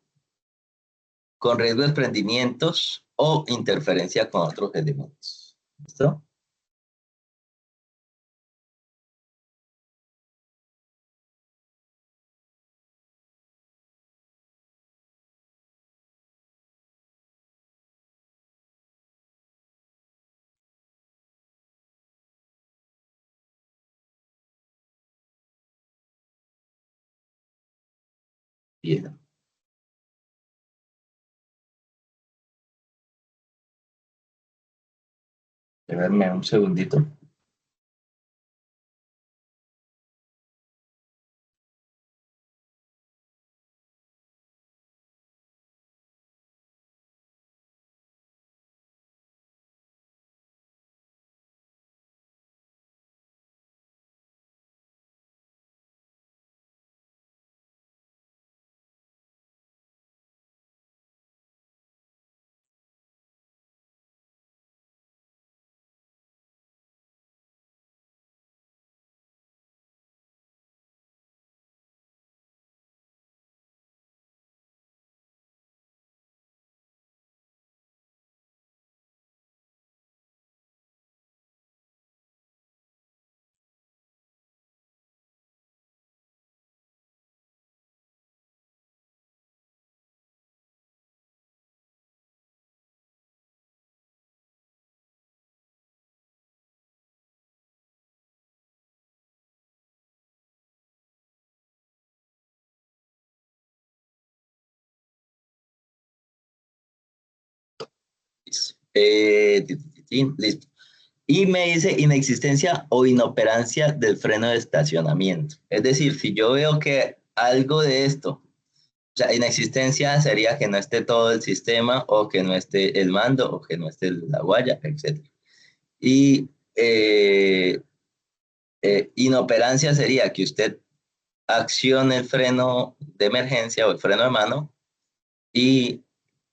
A: con riesgo de desprendimientos o interferencia con otros elementos. ¿Listo? Bien. Espérame un segundito. Listo. Y me dice inexistencia o inoperancia del freno de estacionamiento. Es decir, si yo veo que algo de esto, o sea, inexistencia sería que no esté todo el sistema o que no esté el mando o que no esté la guaya, etc. Y inoperancia sería que usted accione el freno de emergencia o el freno de mano y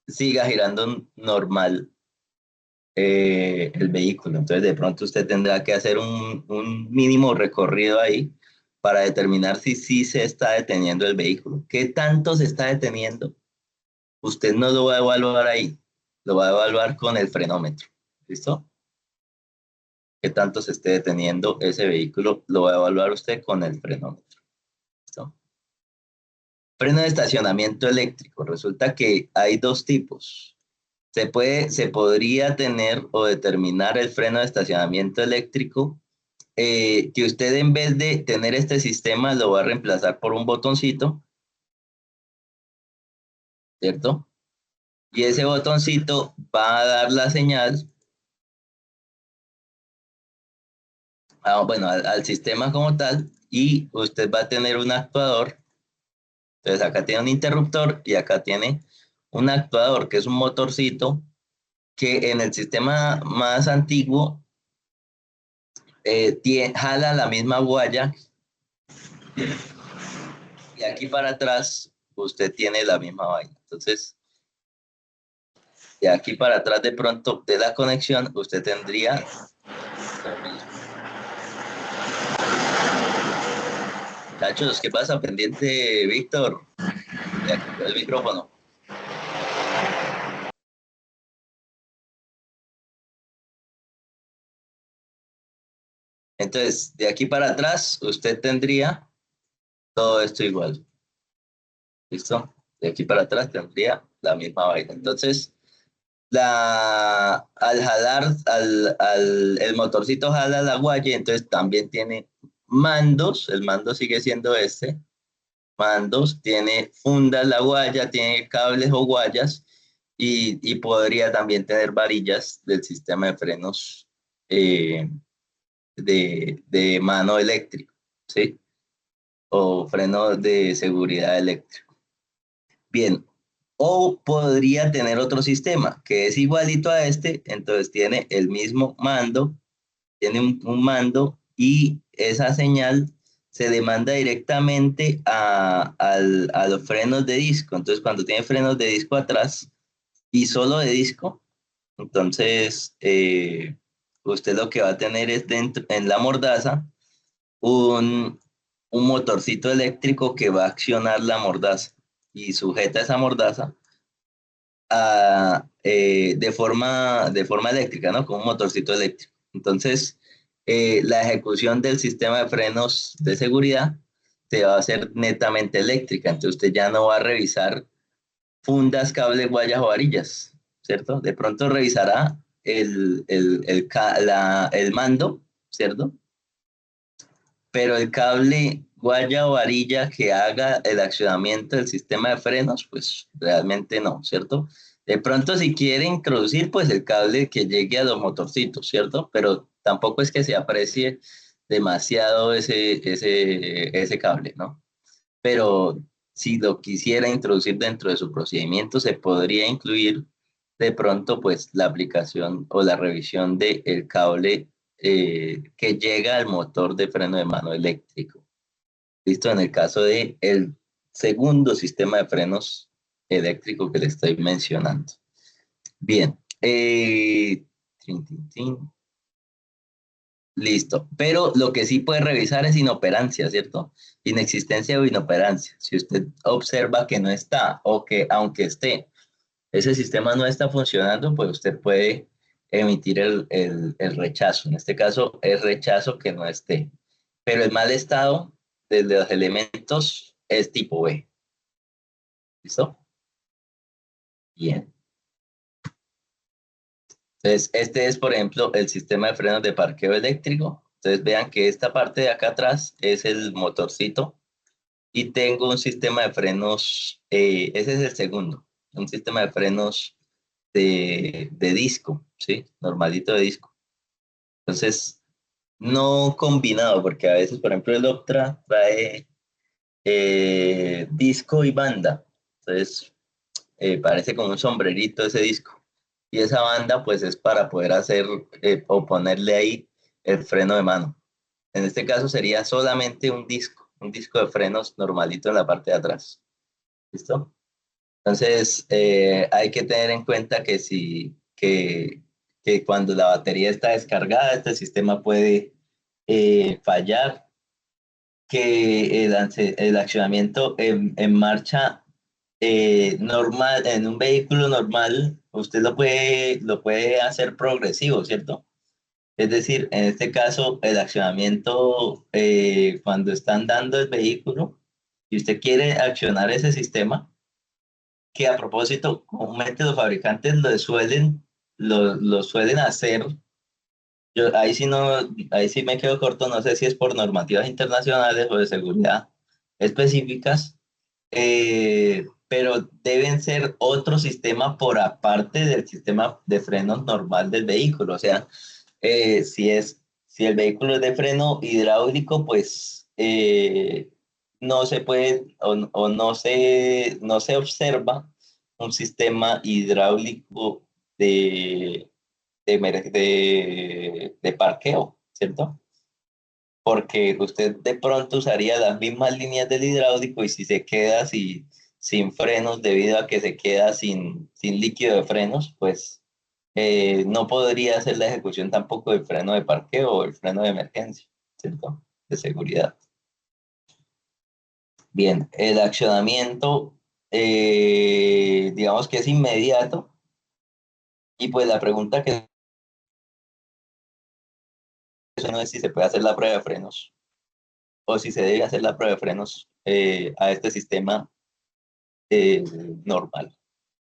A: siga girando normal el vehículo. Entonces, de pronto usted tendrá que hacer un mínimo recorrido ahí para determinar si sí se está deteniendo el vehículo. ¿Qué tanto se está deteniendo? Usted no lo va a evaluar ahí, lo va a evaluar con el frenómetro. ¿Listo? ¿Qué tanto se esté deteniendo ese vehículo? Lo va a evaluar usted con el frenómetro. ¿Listo? Freno de estacionamiento eléctrico. Resulta que hay dos tipos. Se podría tener o determinar el freno de estacionamiento eléctrico que usted en vez de tener este sistema lo va a reemplazar por un botoncito, ¿cierto? Y ese botoncito va a dar la señal bueno, al sistema como tal y usted va a tener un actuador. Entonces acá tiene un interruptor y acá tiene un actuador que es un motorcito que en el sistema más antiguo jala la misma guaya y aquí para atrás usted tiene la misma vaina. Entonces, de aquí para atrás de pronto de la conexión usted tendría lo mismo. Muchachos, ¿qué pasa? Pendiente, Víctor, de aquí el micrófono. Entonces, de aquí para atrás usted tendría todo esto igual. ¿Listo? De aquí para atrás tendría la misma vaina. Entonces, al jalar, el motorcito jala la guaya, entonces también tiene mandos, el mando sigue siendo este, mandos, tiene fundas la guaya, tiene cables o guayas y podría también tener varillas del sistema de frenos eh, de mano eléctrico, ¿sí? O freno de seguridad eléctrico. Bien, o podría tener otro sistema que es igualito a este, entonces tiene el mismo mando, tiene un mando y esa señal se demanda directamente a los frenos de disco. Entonces, cuando tiene frenos de disco atrás y solo de disco, entonces usted lo que va a tener es dentro, en la mordaza un, un motorcito eléctrico que va a accionar la mordaza y sujeta esa mordaza de forma eléctrica, ¿no? Con un motorcito eléctrico. Entonces, la ejecución del sistema de frenos de seguridad se va a hacer netamente eléctrica. Entonces, usted ya no va a revisar fundas, cables, guayas o varillas, ¿cierto? De pronto revisará el mando, ¿cierto? Pero el cable guaya o varilla que haga el accionamiento del sistema de frenos, pues realmente no, ¿cierto? De pronto si quiere introducir, pues el cable que llegue a los motorcitos, ¿cierto? Pero tampoco es que se aprecie demasiado ese cable, ¿no? Pero si lo quisiera introducir dentro de su procedimiento, se podría incluir de pronto pues la aplicación o la revisión del cable que llega al motor de freno de mano eléctrico. Listo, en el caso de el segundo sistema de frenos eléctrico que le estoy mencionando. Bien, tin, tin, tin. Listo, pero lo que sí puede revisar es inoperancia, ¿cierto? Inexistencia o inoperancia. Si usted observa que no está o que aunque esté, ese sistema no está funcionando, pues usted puede emitir el rechazo. En este caso, es rechazo que no esté. Pero el mal estado de los elementos es tipo B. ¿Listo? Bien. Entonces, este es, por ejemplo, el sistema de frenos de parqueo eléctrico. Entonces, vean que esta parte de acá atrás es el motorcito y tengo un sistema de frenos, ese es el segundo, un sistema de frenos de disco, ¿sí? Normalito de disco. Entonces, no combinado, porque a veces, por ejemplo, el Optra trae disco y banda. Entonces, parece como un sombrerito ese disco. Y esa banda, pues, es para poder hacer o ponerle ahí el freno de mano. En este caso sería solamente un disco de frenos normalito en la parte de atrás. ¿Listo? Entonces, hay que tener en cuenta que cuando la batería está descargada, este sistema puede fallar, que el accionamiento en marcha normal, en un vehículo normal, usted lo puede hacer progresivo, ¿cierto? Es decir, en este caso, el accionamiento, cuando están dando el vehículo y usted quiere accionar ese sistema, que a propósito, comúnmente los fabricantes lo suelen hacer. Yo ahí sí no, ahí sí me quedo corto, no sé si es por normativas internacionales o de seguridad específicas, pero deben ser otro sistema por aparte del sistema de frenos normal del vehículo. O sea, si el vehículo es de freno hidráulico, pues no se puede o no se observa un sistema hidráulico de parqueo, ¿cierto? Porque usted de pronto usaría las mismas líneas del hidráulico y si se queda sin frenos debido a que se queda sin líquido de frenos, pues no podría hacer la ejecución tampoco del freno de parqueo o el freno de emergencia, ¿cierto? De seguridad. Bien, el accionamiento, digamos que es inmediato y pues la pregunta que no es si se puede hacer la prueba de frenos o si se debe hacer la prueba de frenos a este sistema eh, normal.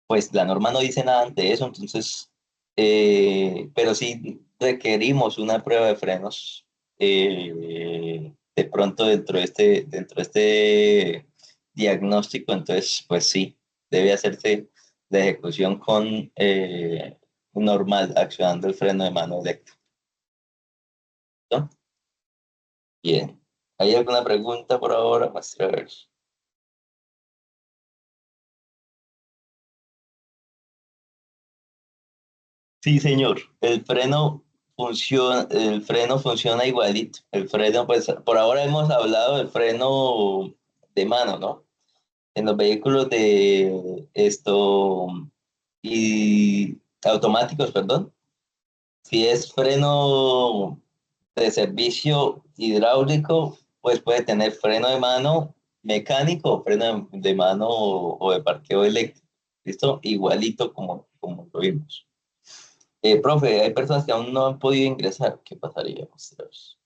A: Pues la norma no dice nada de eso, entonces, pero sí requerimos una prueba de frenos de pronto dentro de este diagnóstico, entonces, pues sí, debe hacerse la ejecución con normal, accionando el freno de mano eléctrico. ¿No? Bien. ¿Hay alguna pregunta por ahora, Maestro? A ver. Sí, señor. El freno funciona igualito. El freno, pues, por ahora hemos hablado del freno de mano, ¿no? En los vehículos de esto y automáticos, perdón. Si es freno de servicio hidráulico, pues puede tener freno de mano mecánico o freno de mano o de parqueo eléctrico. ¿Listo? Igualito como lo vimos. Profe, hay personas que aún no han podido ingresar. ¿Qué pasaría? Ostras.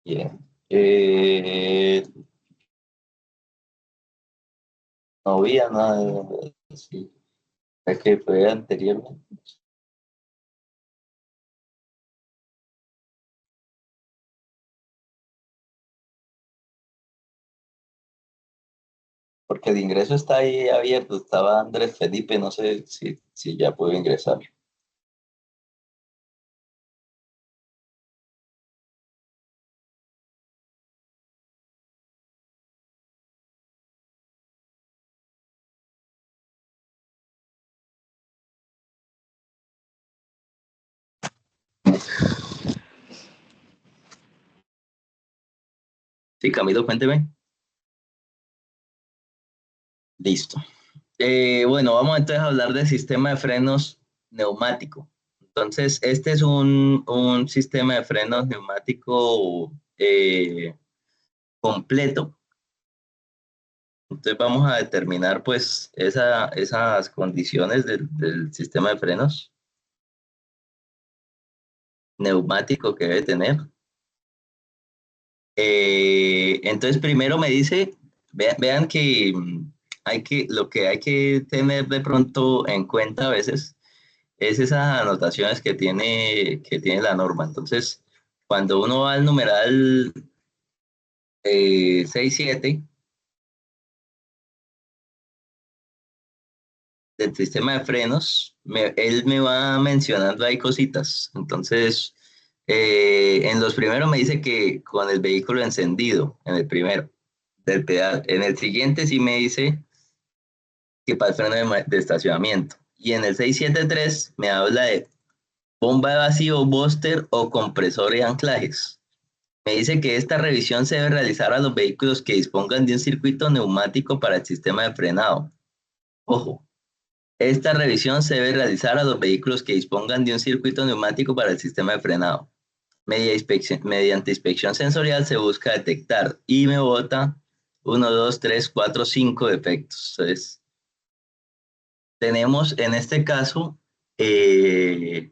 A: Bien. No había nada de sí. Es que fue anteriormente. Porque el ingreso está ahí abierto. Estaba Andrés Felipe, no sé si ya pudo ingresar. Sí, Camilo, cuénteme. Listo. Bueno, vamos entonces a hablar del sistema de frenos neumático. Entonces, este es un sistema de frenos neumático completo. Entonces, vamos a determinar pues esas condiciones del sistema de frenos neumático que debe tener. Entonces, primero me dice, vean que lo que hay que tener de pronto en cuenta a veces es esas anotaciones que tiene la norma. Entonces, cuando uno va al numeral 6.7 del sistema de frenos, él me va mencionando ahí cositas. Entonces, en los primeros me dice que con el vehículo encendido, en el primero, del pedal. En el siguiente sí me dice que para el freno de estacionamiento. Y en el 673 me habla de bomba de vacío, booster o compresor y anclajes. Me dice que esta revisión se debe realizar a los vehículos que dispongan de un circuito neumático para el sistema de frenado. Ojo, esta revisión se debe realizar a los vehículos que dispongan de un circuito neumático para el sistema de frenado. Mediante inspección sensorial se busca detectar y me bota 1, 2, 3, 4, 5 defectos. Entonces, tenemos en este caso eh,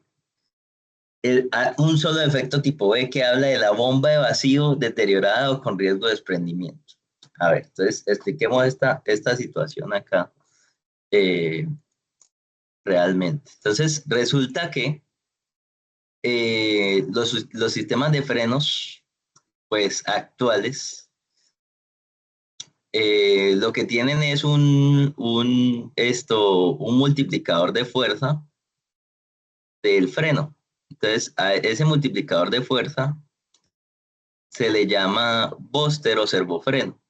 A: un solo defecto tipo B que habla de la bomba de vacío deteriorada o con riesgo de desprendimiento. A ver, entonces expliquemos esta situación acá eh, realmente. Entonces, resulta que los sistemas de frenos, pues actuales, lo que tienen es un multiplicador de fuerza del freno. Entonces, a ese multiplicador de fuerza se le llama booster o servofreno.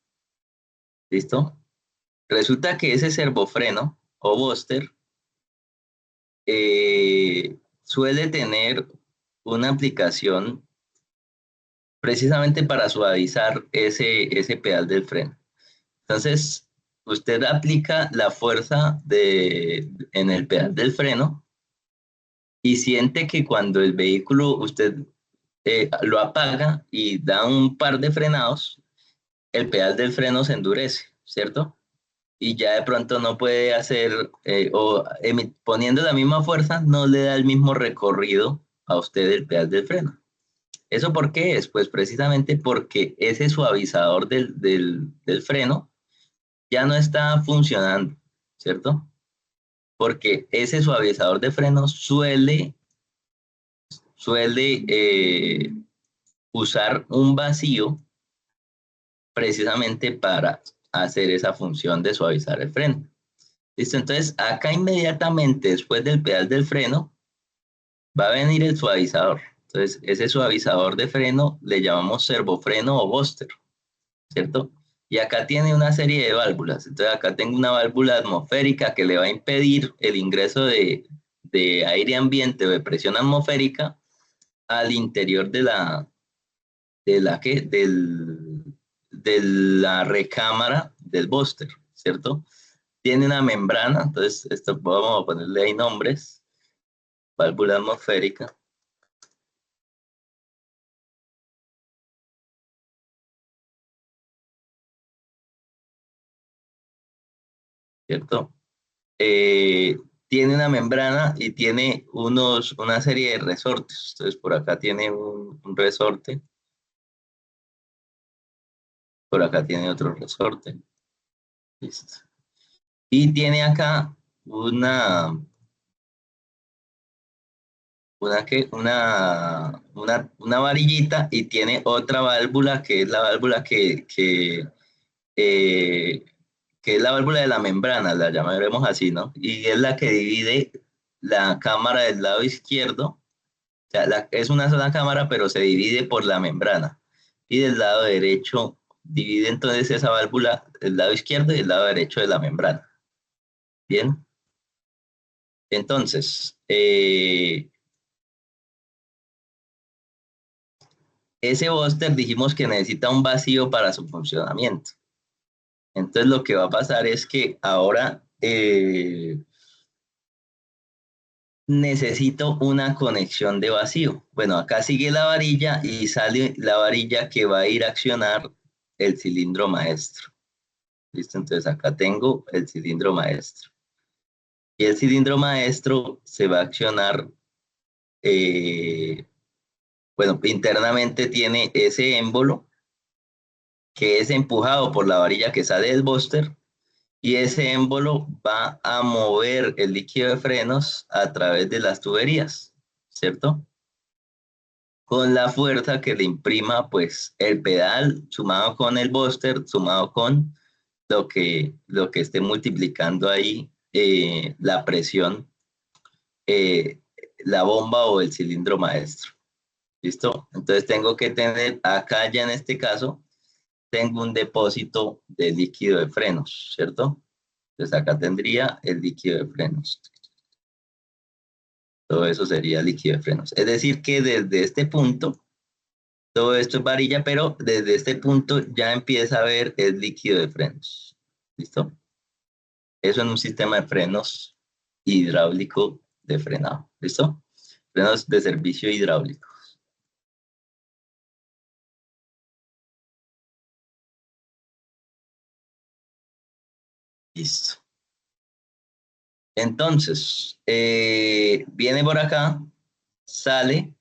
A: ¿Listo? Resulta que ese servofreno o booster suele tener una aplicación precisamente para suavizar ese pedal del freno. Entonces, usted aplica la fuerza en el pedal del freno y siente que cuando el vehículo usted lo apaga y da un par de frenados, el pedal del freno se endurece, ¿cierto? Y ya de pronto no puede hacer, poniendo la misma fuerza, no le da el mismo recorrido a usted el pedal del freno. ¿Eso por qué es? Pues precisamente porque ese suavizador del freno ya no está funcionando, ¿cierto? Porque ese suavizador de freno suele usar un vacío precisamente para hacer esa función de suavizar el freno. ¿Listo? Entonces, acá inmediatamente después del pedal del freno, va a venir el suavizador. Entonces, ese suavizador de freno le llamamos servofreno o booster, ¿cierto? Y acá tiene una serie de válvulas. Entonces, acá tengo una válvula atmosférica que le va a impedir el ingreso de aire ambiente o de presión atmosférica al interior ¿qué? De la recámara del booster, ¿cierto? Tiene una membrana, entonces esto vamos a ponerle ahí nombres, válvula atmosférica, ¿cierto? Tiene una membrana y tiene una serie de resortes. Entonces, por acá tiene un resorte, por acá tiene otro resorte. Listo. Y tiene acá una varillita y tiene otra válvula que es la válvula eh, que es la válvula de la membrana, la llamaremos así, ¿no? Y es la que divide la cámara del lado izquierdo. O sea, es una sola cámara, pero se divide por la membrana. Y del lado derecho divide entonces esa válvula, el lado izquierdo y el lado derecho de la membrana. Bien, entonces, ese booster dijimos que necesita un vacío para su funcionamiento. Entonces, lo que va a pasar es que ahora necesito una conexión de vacío. Bueno, acá sigue la varilla y sale la varilla que va a ir a accionar el cilindro maestro. ¿Listo? Entonces acá tengo el cilindro maestro. Y el cilindro maestro se va a accionar, bueno, internamente tiene ese émbolo que es empujado por la varilla que sale del booster y ese émbolo va a mover el líquido de frenos a través de las tuberías, ¿cierto? Con la fuerza que le imprima pues el pedal sumado con el booster, sumado con lo que esté multiplicando ahí la presión, eh, la bomba o el cilindro maestro. ¿Listo? Entonces tengo que tener acá ya en este caso, tengo un depósito de líquido de frenos, ¿cierto? Entonces acá tendría el líquido de frenos. Todo eso sería líquido de frenos. Es decir, que desde este punto todo esto es varilla, pero desde este punto ya empieza a haber el líquido de frenos. ¿Listo? Eso en un sistema de frenos hidráulico de frenado. ¿Listo? Frenos de servicio hidráulico. Listo. Entonces, viene por acá, sale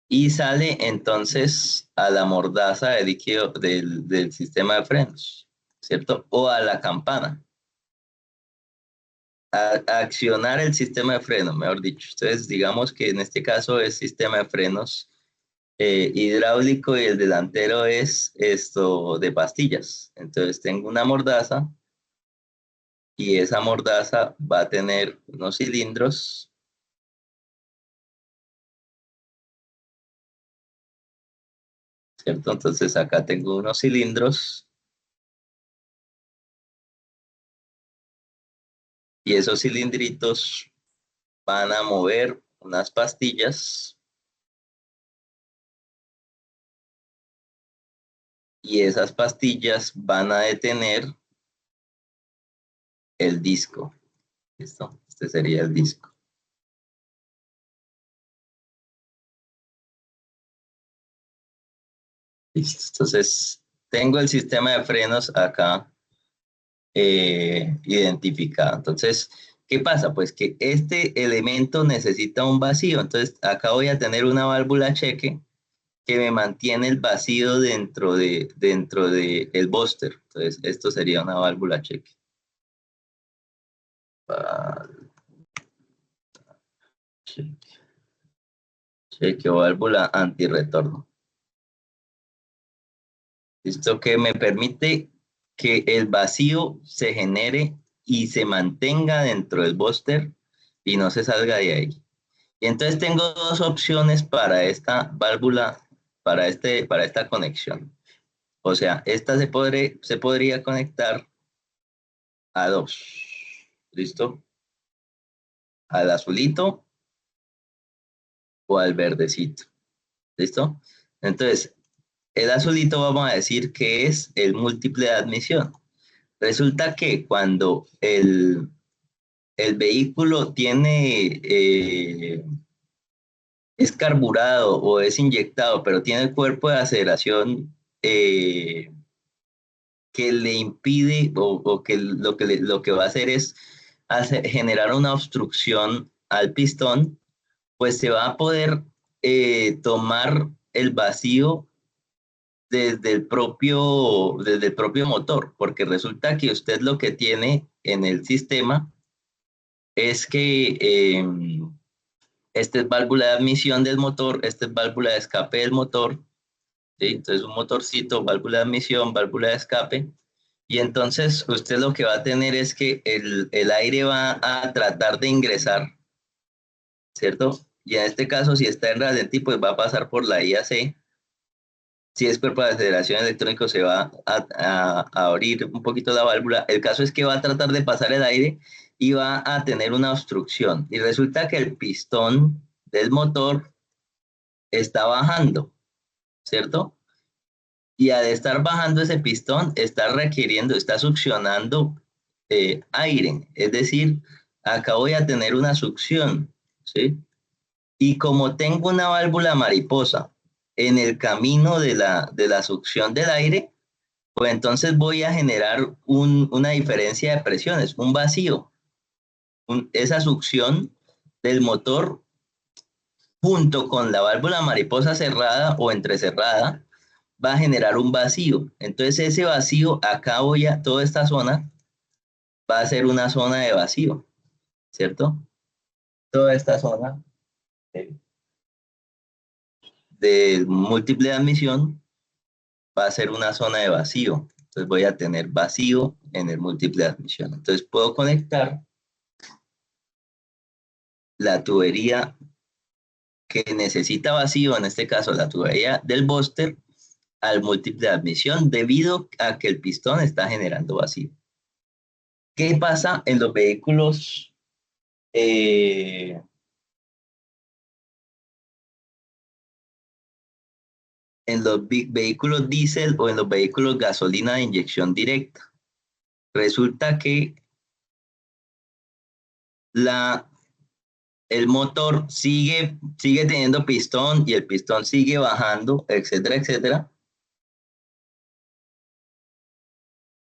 A: y sale entonces a la mordaza de líquido del sistema de frenos, ¿cierto? O a la campana. A accionar el sistema de frenos, mejor dicho. Entonces, digamos que en este caso es sistema de frenos hidráulico y el delantero es esto de pastillas. Entonces, tengo una mordaza y esa mordaza va a tener unos cilindros, ¿cierto? Entonces, acá tengo unos cilindros y esos cilindritos van a mover unas pastillas y esas pastillas van a detener el disco. ¿Listo? Este sería el disco. Listo. Entonces, tengo el sistema de frenos acá identificado. Entonces, ¿qué pasa? Pues que este elemento necesita un vacío. Entonces, acá voy a tener una válvula cheque que me mantiene el vacío dentro de el búster. Entonces, esto sería una válvula cheque. Válvula cheque, cheque o válvula antirretorno. Esto que me permite que el vacío se genere y se mantenga dentro del búster y no se salga de ahí. Y entonces tengo dos opciones para esta válvula, para esta conexión. O sea, esta se podría conectar a dos. ¿Listo? Al azulito o al verdecito. ¿Listo? Entonces, el azulito vamos a decir que es el múltiple de admisión. Resulta que cuando el vehículo es carburado o es inyectado, pero tiene el cuerpo de aceleración que le impide o que lo que va a hacer es generar una obstrucción al pistón, pues se va a poder tomar el vacío desde el propio motor, porque resulta que usted lo que tiene en el sistema es que esta es válvula de admisión del motor, esta es válvula de escape del motor, ¿sí? Entonces un motorcito, válvula de admisión, válvula de escape, y entonces usted lo que va a tener es que el aire va a tratar de ingresar, ¿cierto? Y en este caso, si está en ralentí, pues va a pasar por la IAC. Si es cuerpo de aceleración electrónico, se va a abrir un poquito la válvula. El caso es que va a tratar de pasar el aire y va a tener una obstrucción. Y resulta que el pistón del motor está bajando, ¿cierto? Y al estar bajando ese pistón, está succionando aire. Es decir, acá voy a tener una succión, ¿sí? Y como tengo una válvula mariposa en el camino de la succión del aire, pues entonces voy a generar una diferencia de presiones, un vacío. Esa succión del motor junto con la válvula mariposa cerrada o entrecerrada va a generar un vacío. Entonces ese vacío, toda esta zona va a ser una zona de vacío, ¿cierto? Toda esta zona de múltiple admisión va a ser una zona de vacío. Entonces voy a tener vacío en el múltiple de admisión. Entonces puedo conectar la tubería que necesita vacío, en este caso la tubería del búster, al múltiple de admisión debido a que el pistón está generando vacío. ¿Qué pasa en los vehículos? eh, en los vehículos diésel o en los vehículos gasolina de inyección directa. Resulta que la, el motor sigue teniendo pistón y el pistón sigue bajando, etcétera, etcétera.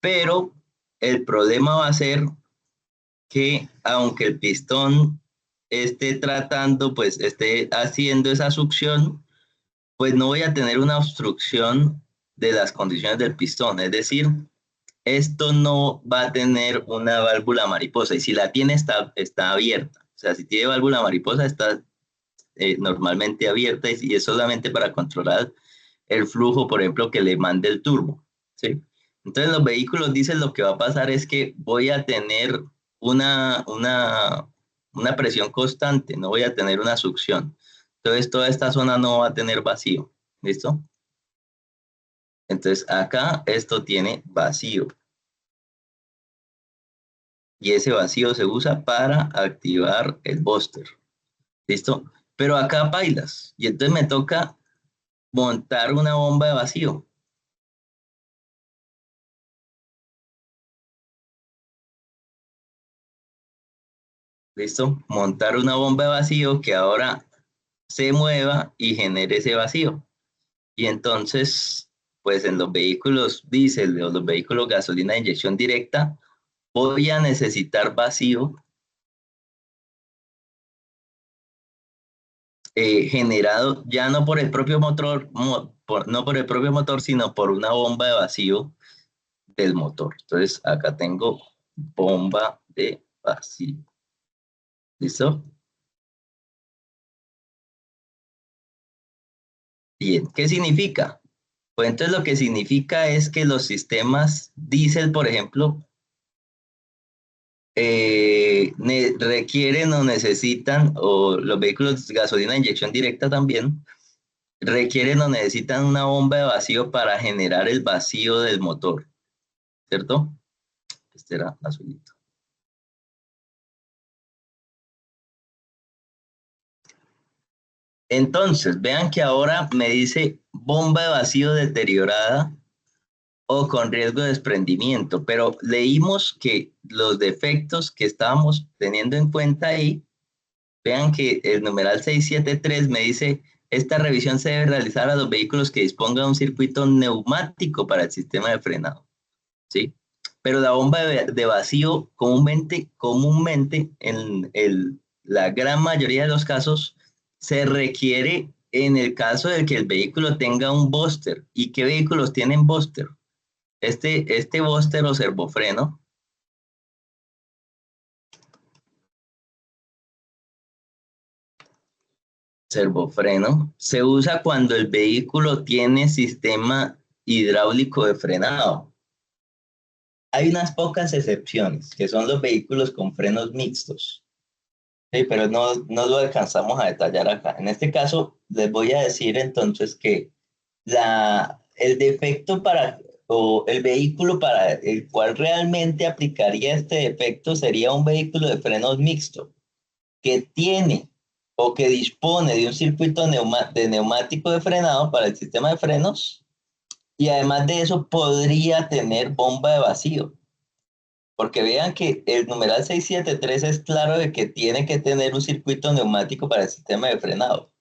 A: Pero el problema va a ser que aunque el pistón esté haciendo esa succión, pues no voy a tener una obstrucción de las condiciones del pistón. Es decir, esto no va a tener una válvula mariposa y si la tiene está abierta. O sea, si tiene válvula mariposa está normalmente abierta y es solamente para controlar el flujo, por ejemplo, que le mande el turbo, ¿sí? Entonces los vehículos dicen lo que va a pasar es que voy a tener una, una, una presión constante, no voy a tener una succión. Entonces toda esta zona no va a tener vacío, ¿listo? Entonces acá esto tiene vacío y ese vacío se usa para activar el búster, ¿listo? Pero acá bailas y entonces me toca montar una bomba de vacío. ¿Listo? Montar una bomba de vacío que ahora se mueva y genere ese vacío. Y entonces, pues en los vehículos diésel o los vehículos gasolina de inyección directa, voy a necesitar vacío generado ya no por el propio motor, no por el propio motor, sino por una bomba de vacío del motor. Entonces, acá tengo bomba de vacío. ¿Listo? Bien, ¿qué significa? Pues entonces lo que significa es que los sistemas diésel, por ejemplo, requieren o necesitan, o los vehículos de gasolina de inyección directa también, requieren o necesitan una bomba de vacío para generar el vacío del motor, ¿cierto? Este era azulito. Entonces, vean que ahora me dice bomba de vacío deteriorada o con riesgo de desprendimiento, pero leímos que los defectos que estábamos teniendo en cuenta ahí, vean que el numeral 673 me dice, esta revisión se debe realizar a los vehículos que dispongan de un circuito neumático para el sistema de frenado, ¿sí? Pero la bomba de vacío comúnmente la gran mayoría de los casos se requiere en el caso de que el vehículo tenga un búster. ¿Y qué vehículos tienen búster? Este búster o servofreno se usa cuando el vehículo tiene sistema hidráulico de frenado. Hay unas pocas excepciones, que son los vehículos con frenos mixtos. Sí, pero no lo alcanzamos a detallar acá. En este caso, les voy a decir entonces que el defecto o el vehículo para el cual realmente aplicaría este defecto sería un vehículo de frenos mixto, que tiene o que dispone de un circuito de neumático de frenado para el sistema de frenos, y además de eso podría tener bomba de vacío. Porque vean que el numeral 673 es claro de que tiene que tener un circuito neumático para el sistema de frenado,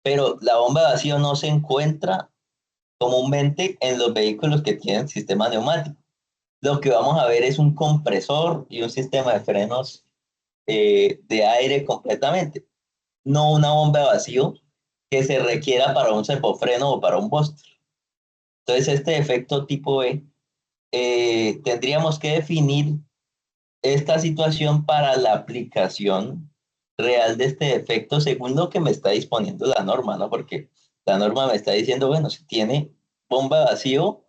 A: pero la bomba de vacío no se encuentra comúnmente en los vehículos que tienen sistema neumático. Lo que vamos a ver es un compresor y un sistema de frenos de aire completamente, no una bomba de vacío que se requiera para un servofreno o para un booster. Entonces, este efecto tipo B, tendríamos que definir esta situación para la aplicación real de este defecto según lo que me está disponiendo la norma, ¿no? Porque la norma me está diciendo, bueno, si tiene bomba de vacío,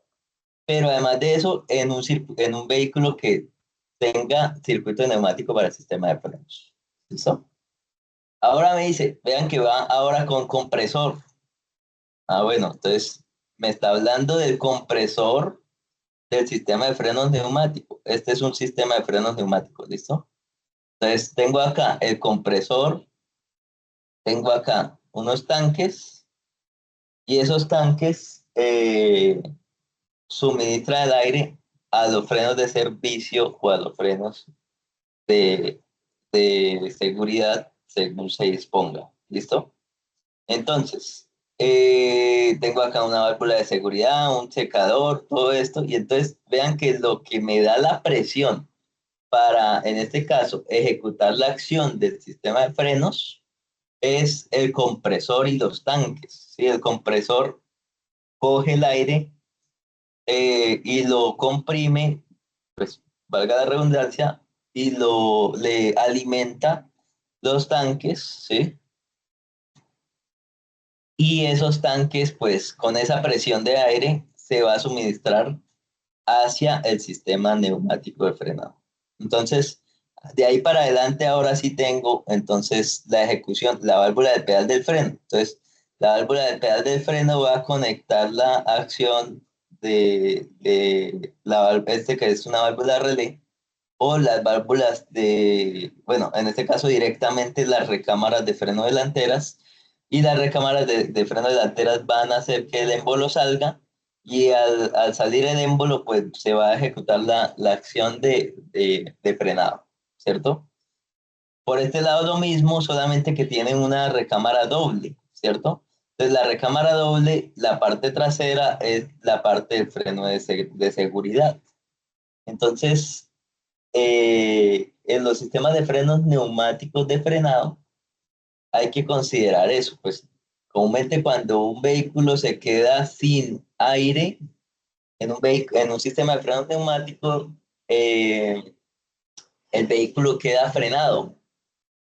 A: pero además de eso, en un vehículo que tenga circuito neumático para el sistema de frenos. ¿Listo? Ahora me dice, vean que va ahora con compresor. Ah, bueno, entonces me está hablando del compresor del sistema de frenos neumáticos. Este es un sistema de frenos neumáticos, ¿listo? Entonces tengo acá el compresor, tengo acá unos tanques y esos tanques suministran el aire a los frenos de servicio o a los frenos de, de seguridad según se disponga. ¿Listo? Entonces, tengo acá una válvula de seguridad, un secador, todo esto, y entonces vean que lo que me da la presión para, en este caso, ejecutar la acción del sistema de frenos es el compresor y los tanques. ¿Sí? El compresor coge el aire y lo comprime, pues valga la redundancia, y le alimenta los tanques, ¿sí? Y esos tanques, pues con esa presión de aire, se va a suministrar hacia el sistema neumático de frenado. Entonces, de ahí para adelante, ahora sí tengo entonces la ejecución, la válvula del pedal del freno. Entonces, la válvula del pedal del freno va a conectar la acción de este que es una válvula relé, o las válvulas bueno, en este caso directamente las recámaras de freno delanteras, y las recámaras de freno delanteras van a hacer que el émbolo salga, y al salir el émbolo pues se va a ejecutar la acción de frenado, ¿cierto? Por este lado lo mismo, solamente que tienen una recámara doble, ¿cierto? Entonces la recámara doble, la parte trasera es la parte del freno de seguridad. Entonces, en los sistemas de frenos neumáticos de frenado hay que considerar eso, pues comúnmente cuando un vehículo se queda sin aire en un sistema de frenos neumáticos, eh, el vehículo queda frenado.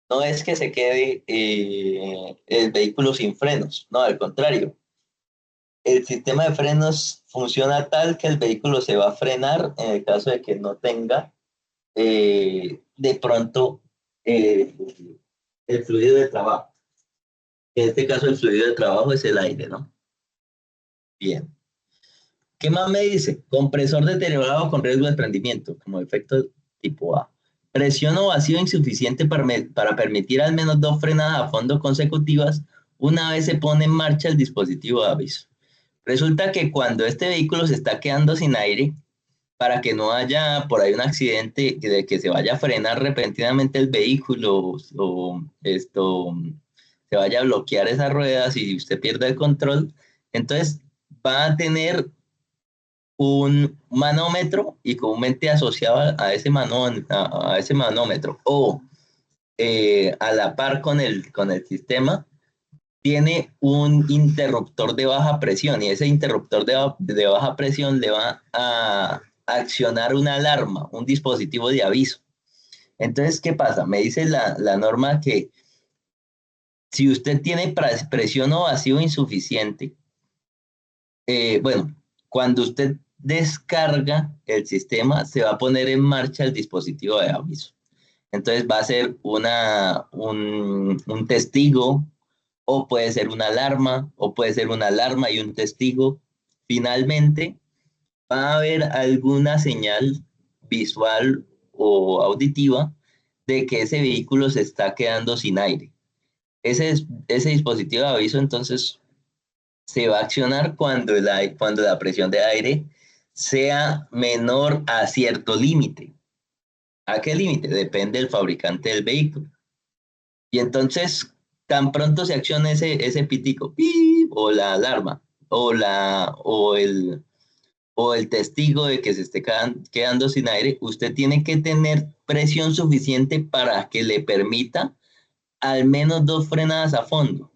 A: No es que se quede el vehículo sin frenos, no, al contrario. El sistema de frenos funciona tal que el vehículo se va a frenar en el caso de que no tenga de pronto eh, el fluido de trabajo. En este caso el fluido de trabajo es el aire, ¿no? Bien. ¿Qué más me dice? Compresor deteriorado con riesgo de desprendimiento, como efecto tipo A. Presión o vacío insuficiente para permitir al menos dos frenadas a fondo consecutivas una vez se pone en marcha el dispositivo de aviso. Resulta que cuando este vehículo se está quedando sin aire, para que no haya por ahí un accidente de que se vaya a frenar repentinamente el vehículo o esto se vaya a bloquear esas ruedas y usted pierde el control, entonces va a tener un manómetro y comúnmente asociado a ese, a ese manómetro o a la par con el sistema, tiene un interruptor de baja presión y ese interruptor de baja presión le va a accionar una alarma, un dispositivo de aviso. Entonces, ¿qué pasa? Me dice la norma que si usted tiene presión o vacío insuficiente, bueno, cuando usted descarga el sistema, se va a poner en marcha el dispositivo de aviso. Entonces va a ser un testigo, o puede ser una alarma, o puede ser una alarma y un testigo. Finalmente, va a haber alguna señal visual o auditiva de que ese vehículo se está quedando sin aire. Ese dispositivo de aviso entonces se va a accionar cuando la presión de aire sea menor a cierto límite. ¿A qué límite? Depende del fabricante del vehículo. Y entonces, tan pronto se acciona ese pitico, ¡pip! O la alarma, o el testigo de que se esté quedando sin aire, usted tiene que tener presión suficiente para que le permita al menos dos frenadas a fondo.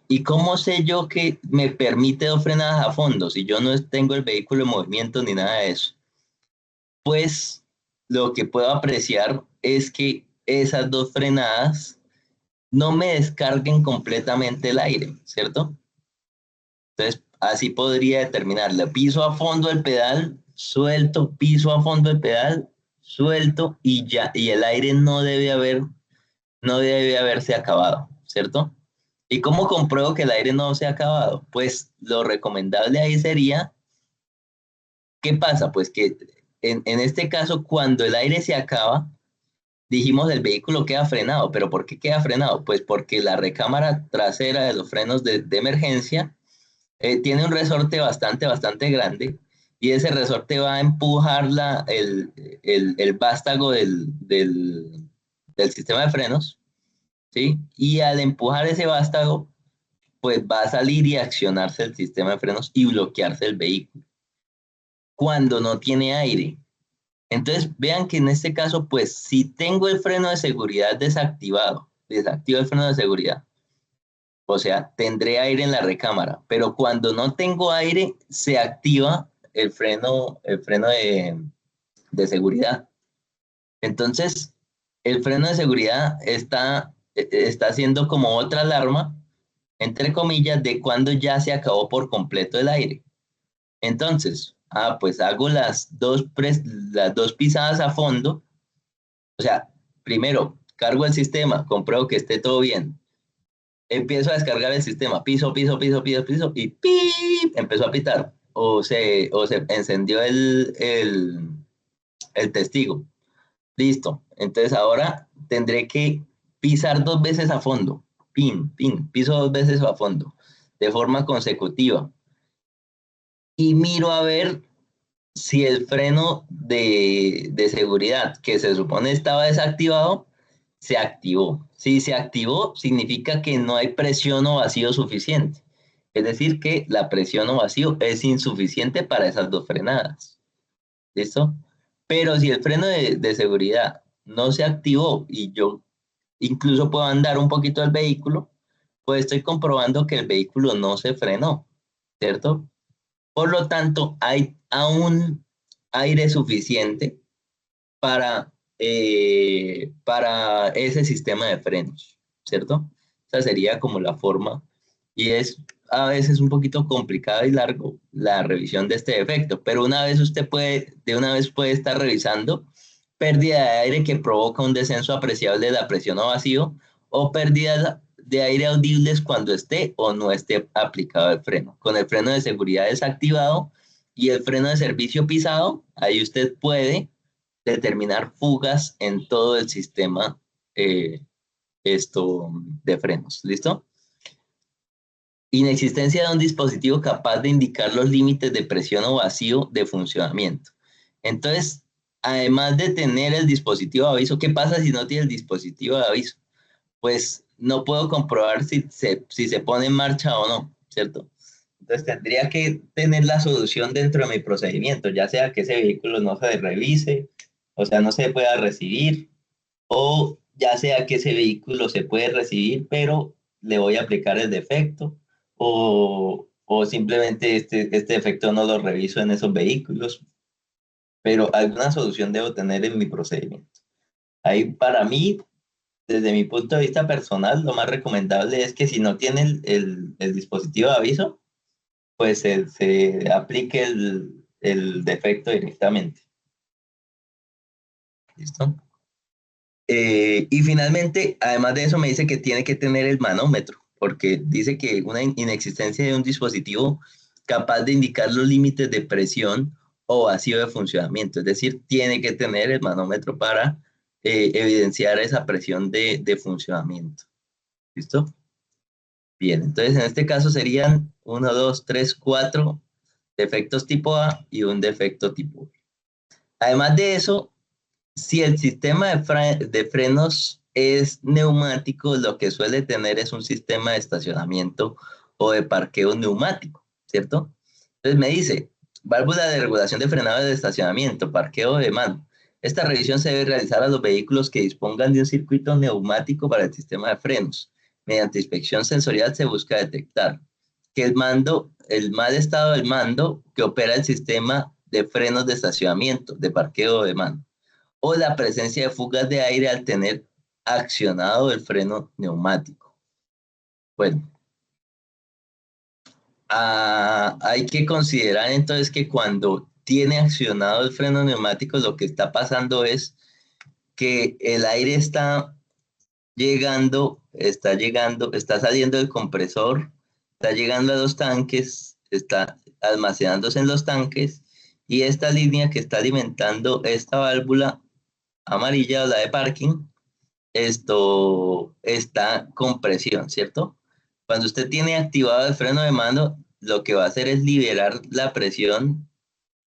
A: ¿Y cómo sé yo que me permite dos frenadas a fondo si yo no tengo el vehículo en movimiento ni nada de eso? Pues lo que puedo apreciar es que esas dos frenadas no me descarguen completamente el aire, ¿cierto? Entonces, así podría determinarle. Piso a fondo el pedal, suelto, piso a fondo el pedal, suelto y ya, y el aire no debe haberse acabado, ¿cierto? ¿Y cómo compruebo que el aire no se ha acabado? Pues lo recomendable ahí sería, ¿qué pasa? Pues que en este caso, cuando el aire se acaba, dijimos el vehículo queda frenado, pero ¿por qué queda frenado? Pues porque la recámara trasera de los frenos de emergencia tiene un resorte bastante grande y ese resorte va a empujar el vástago del sistema de frenos, ¿sí? Y al empujar ese vástago, pues va a salir y accionarse el sistema de frenos y bloquearse el vehículo cuando no tiene aire. Entonces, vean que en este caso, pues si tengo el freno de seguridad desactivado, desactivo el freno de seguridad, o sea, tendré aire en la recámara, pero cuando no tengo aire, se activa el freno de seguridad. Entonces, el freno de seguridad está haciendo como otra alarma, entre comillas, de cuando ya se acabó por completo el aire. Entonces, pues hago las dos pisadas a fondo, o sea, primero cargo el sistema, compruebo que esté todo bien, empiezo a descargar el sistema, piso, y ¡pip! Empezó a pitar. O se encendió el testigo. Listo. Entonces ahora tendré que pisar dos veces a fondo. Piso dos veces a fondo, de forma consecutiva. Y miro a ver si el freno de seguridad, que se supone estaba desactivado, se activó. Si se activó, significa que no hay presión o vacío suficiente. Es decir, que la presión o vacío es insuficiente para esas dos frenadas. ¿Listo? Pero si el freno de seguridad no se activó y yo incluso puedo andar un poquito el vehículo, pues estoy comprobando que el vehículo no se frenó, ¿cierto? Por lo tanto, hay aún aire suficiente para ese sistema de frenos, ¿cierto? Esa sería como la forma, y es a veces un poquito complicado y largo la revisión de este defecto, pero una vez usted puede, de una vez puede estar revisando pérdida de aire que provoca un descenso apreciable de la presión o vacío, o pérdida de aire audibles cuando esté o no esté aplicado el freno. Con el freno de seguridad desactivado y el freno de servicio pisado, ahí usted puede determinar fugas en todo el sistema eh, de frenos. ¿Listo? Inexistencia de un dispositivo capaz de indicar los límites de presión o vacío de funcionamiento. Entonces, además de tener el dispositivo de aviso, ¿qué pasa si no tiene el dispositivo de aviso? Pues no puedo comprobar si se pone en marcha o no, ¿cierto? Entonces tendría que tener la solución dentro de mi procedimiento, ya sea que ese vehículo no se revise, o sea, no se pueda recibir, o ya sea que ese vehículo se puede recibir, pero le voy a aplicar el defecto, o simplemente este defecto no lo reviso en esos vehículos, pero alguna solución debo tener en mi procedimiento. Ahí para mí, desde mi punto de vista personal, lo más recomendable es que si no tiene el dispositivo de aviso, pues se aplique el defecto directamente. ¿Listo? Y finalmente, además de eso, me dice que tiene que tener el manómetro, porque dice que una inexistencia de un dispositivo capaz de indicar los límites de presión o vacío de funcionamiento, es decir, tiene que tener el manómetro para evidenciar esa presión de funcionamiento. ¿Listo? Bien, entonces en este caso serían uno, 2, 3, 4 defectos tipo A y un defecto tipo B. Además de eso, si el sistema de frenos es neumático, lo que suele tener es un sistema de estacionamiento o de parqueo neumático, ¿cierto? Entonces me dice, válvula de regulación de frenado de estacionamiento, parqueo de mano. Esta revisión se debe realizar a los vehículos que dispongan de un circuito neumático para el sistema de frenos. Mediante inspección sensorial se busca detectar que el mal estado del mando que opera el sistema de frenos de estacionamiento, de parqueo de mano, o la presencia de fugas de aire al tener accionado el freno neumático. Bueno, hay que considerar entonces que cuando tiene accionado el freno neumático, lo que está pasando es que el aire está saliendo del compresor, está llegando a los tanques, está almacenándose en los tanques, y esta línea que está alimentando esta válvula amarilla, la de parking, esto está con presión, ¿cierto? Cuando usted tiene activado el freno de mano, lo que va a hacer es liberar la presión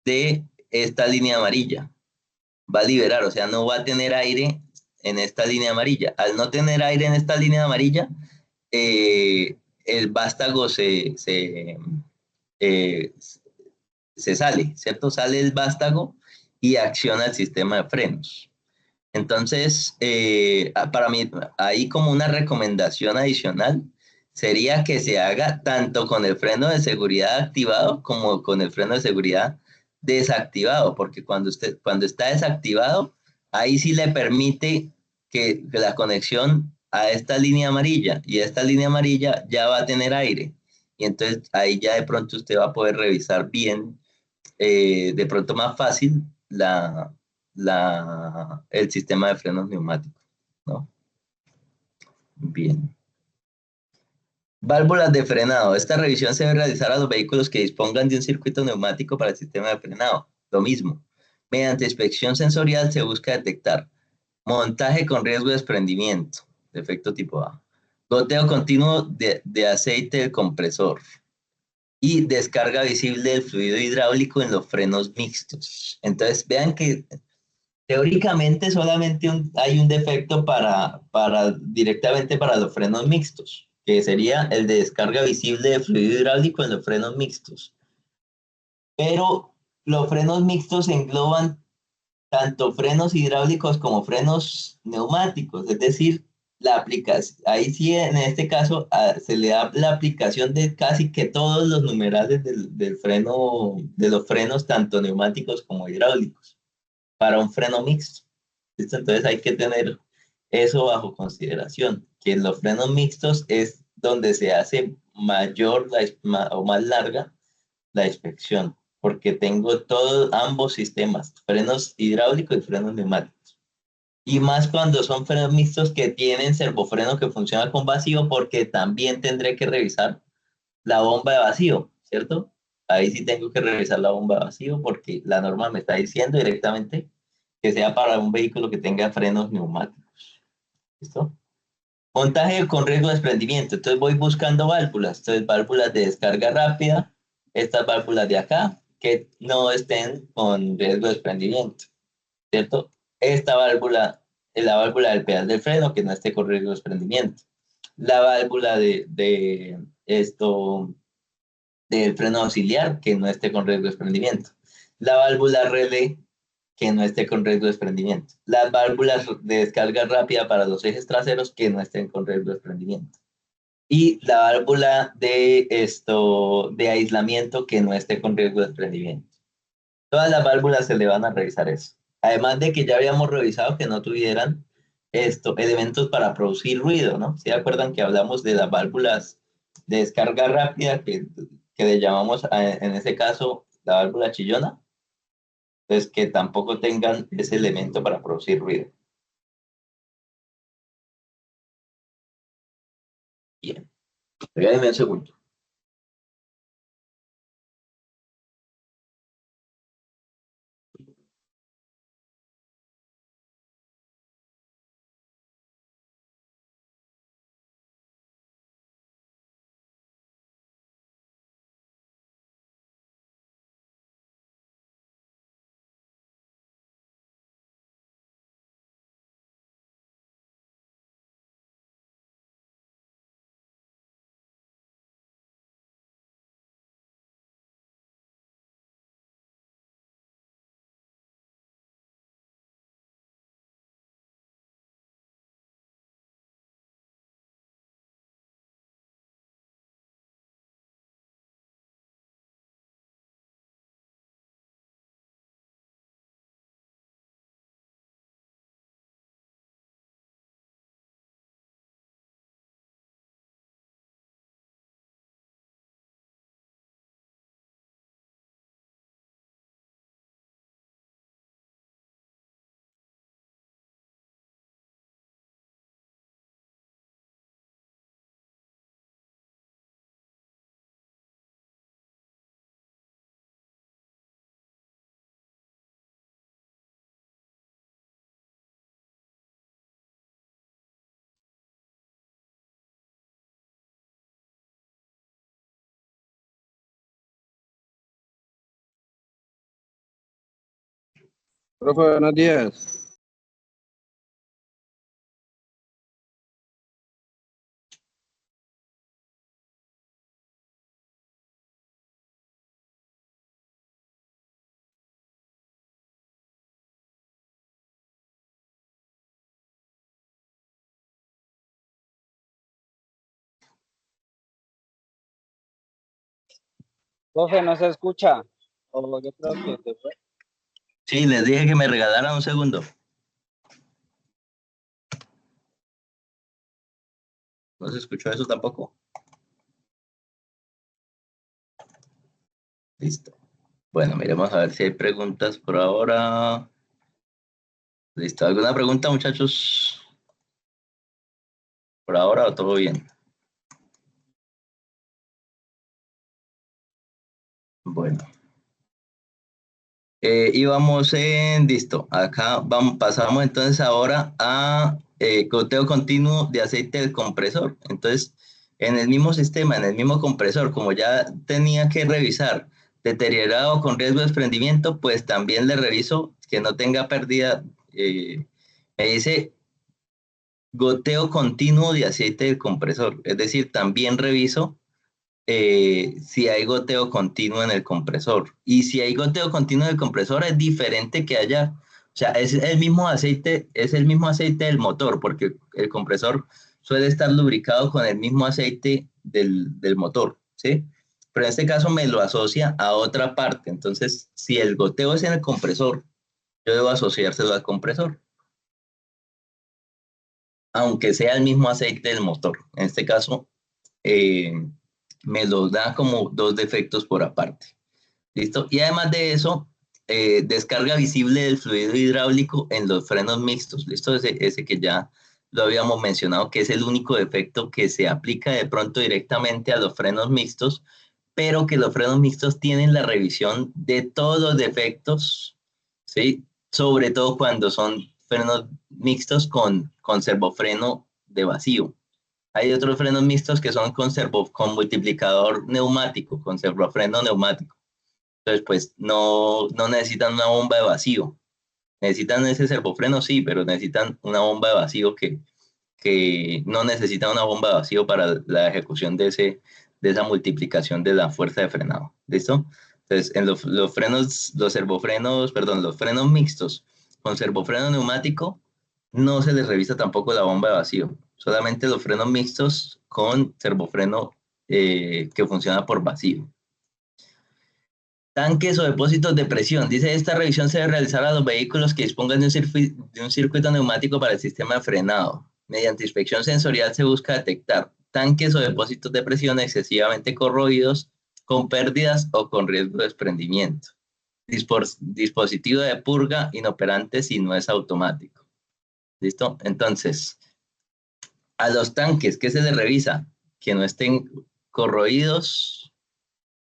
A: de esta línea amarilla. Va a liberar, o sea, no va a tener aire en esta línea amarilla. Al no tener aire en esta línea amarilla, el vástago eh, se sale, ¿cierto? Sale el vástago y acciona el sistema de frenos. Entonces, para mí, ahí como una recomendación adicional sería que se haga tanto con el freno de seguridad activado como con el freno de seguridad desactivado, porque cuando está desactivado, ahí sí le permite que la conexión a esta línea amarilla, y esta línea amarilla ya va a tener aire. Y entonces ahí ya de pronto usted va a poder revisar bien, de pronto más fácil, el sistema de frenos neumáticos, ¿no? Bien. Válvulas de frenado. Esta revisión se debe realizar a los vehículos que dispongan de un circuito neumático para el sistema de frenado. Lo mismo. Mediante inspección sensorial se busca detectar montaje con riesgo de desprendimiento, defecto tipo A, goteo continuo de aceite del compresor y descarga visible del fluido hidráulico en los frenos mixtos. Entonces, vean que Teóricamente solamente hay un defecto directamente para los frenos mixtos, que sería el de descarga visible de fluido hidráulico en los frenos mixtos. Pero los frenos mixtos engloban tanto frenos hidráulicos como frenos neumáticos, es decir, la aplicación, ahí sí en este caso se le da la aplicación de casi que todos los numerales del freno, de los frenos tanto neumáticos como hidráulicos para un freno mixto. ¿Listo? Entonces hay que tener eso bajo consideración, que en los frenos mixtos es donde se hace mayor o más larga la inspección, porque tengo todos ambos sistemas, frenos hidráulicos y frenos neumáticos. Y más cuando son frenos mixtos que tienen servofreno que funciona con vacío, porque también tendré que revisar la bomba de vacío, ¿cierto? Ahí sí tengo que revisar la bomba de vacío porque la norma me está diciendo directamente que sea para un vehículo que tenga frenos neumáticos. ¿Listo? Montaje con riesgo de desprendimiento. Entonces voy buscando válvulas. Entonces válvulas de descarga rápida, estas válvulas de acá, que no estén con riesgo de desprendimiento, ¿cierto? Esta válvula es la válvula del pedal del freno que no esté con riesgo de desprendimiento. La válvula de esto del freno auxiliar que no esté con riesgo de desprendimiento. La válvula relé que no esté con riesgo de desprendimiento. Las válvulas de descarga rápida para los ejes traseros que no estén con riesgo de desprendimiento. Y la válvula de aislamiento que no esté con riesgo de desprendimiento. Todas las válvulas se le van a revisar eso. Además de que ya habíamos revisado que no tuvieran elementos para producir ruido, ¿no? ¿Se acuerdan que hablamos de las válvulas de descarga rápida que le llamamos en ese caso la válvula chillona? Entonces, que tampoco tengan ese elemento para producir ruido. Bien. Regáleme un segundo.
B: Profe, buenos días. Profe, no se escucha. O yo creo que se fue.
A: Sí, les dije que me regalaran un segundo. ¿No se escuchó eso tampoco? Listo. Bueno, miremos a ver si hay preguntas por ahora. Listo. ¿Alguna pregunta, muchachos? ¿Por ahora o todo bien? Bueno. Y vamos listo. Acá pasamos entonces ahora a goteo continuo de aceite del compresor. Entonces, en el mismo sistema, en el mismo compresor, como ya tenía que revisar deteriorado con riesgo de desprendimiento, pues también le reviso que no tenga pérdida me dice goteo continuo de aceite del compresor. Es decir, también reviso si hay goteo continuo en el compresor. Y si hay goteo continuo en el compresor es diferente que haya, o sea, es el mismo aceite del motor, porque el compresor suele estar lubricado con el mismo aceite del motor, ¿sí? Pero en este caso me lo asocia a otra parte. Entonces, si el goteo es en el compresor, yo debo asociárselo al compresor, aunque sea el mismo aceite del motor. En este caso, eh, me los da como dos defectos por aparte. ¿Listo? Y además de eso, descarga visible del fluido hidráulico en los frenos mixtos. ¿Listo? Ese que ya lo habíamos mencionado, que es el único defecto que se aplica de pronto directamente a los frenos mixtos, pero que los frenos mixtos tienen la revisión de todos los defectos, ¿sí? Sobre todo cuando son frenos mixtos con servofreno de vacío. Hay otros frenos mixtos que son con multiplicador neumático, con servofreno neumático. Entonces, pues no necesitan una bomba de vacío. Necesitan ese servofreno, sí, pero necesitan una bomba de vacío que no necesita una bomba de vacío para la ejecución de esa multiplicación de la fuerza de frenado. ¿Listo? Entonces, en los frenos mixtos con servofreno neumático, no se les revisa tampoco la bomba de vacío. Solamente los frenos mixtos con servofreno que funciona por vacío. Tanques o depósitos de presión. Dice, esta revisión se debe realizar a los vehículos que dispongan de un circuito neumático para el sistema de frenado. Mediante inspección sensorial se busca detectar tanques o depósitos de presión excesivamente corroídos, con pérdidas o con riesgo de desprendimiento. Dispositivo de purga inoperante si no es automático. ¿Listo? Entonces, a los tanques, ¿qué se les revisa? Que no estén corroídos,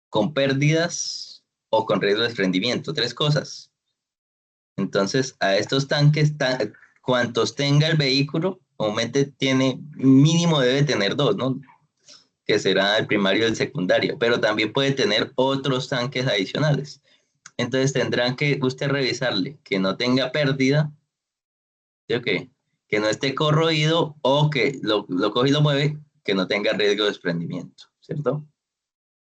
A: con pérdidas o con riesgo de desprendimiento. Tres cosas. Entonces, a estos tanques, cuantos tenga el vehículo, comúnmente tiene, mínimo debe tener dos, ¿no? Que será el primario y el secundario, pero también puede tener otros tanques adicionales. Entonces tendrán que usted revisarle que no tenga pérdida, ¿sí? Okay, que no esté corroído o que lo coge y lo mueve, que no tenga riesgo de desprendimiento, ¿cierto?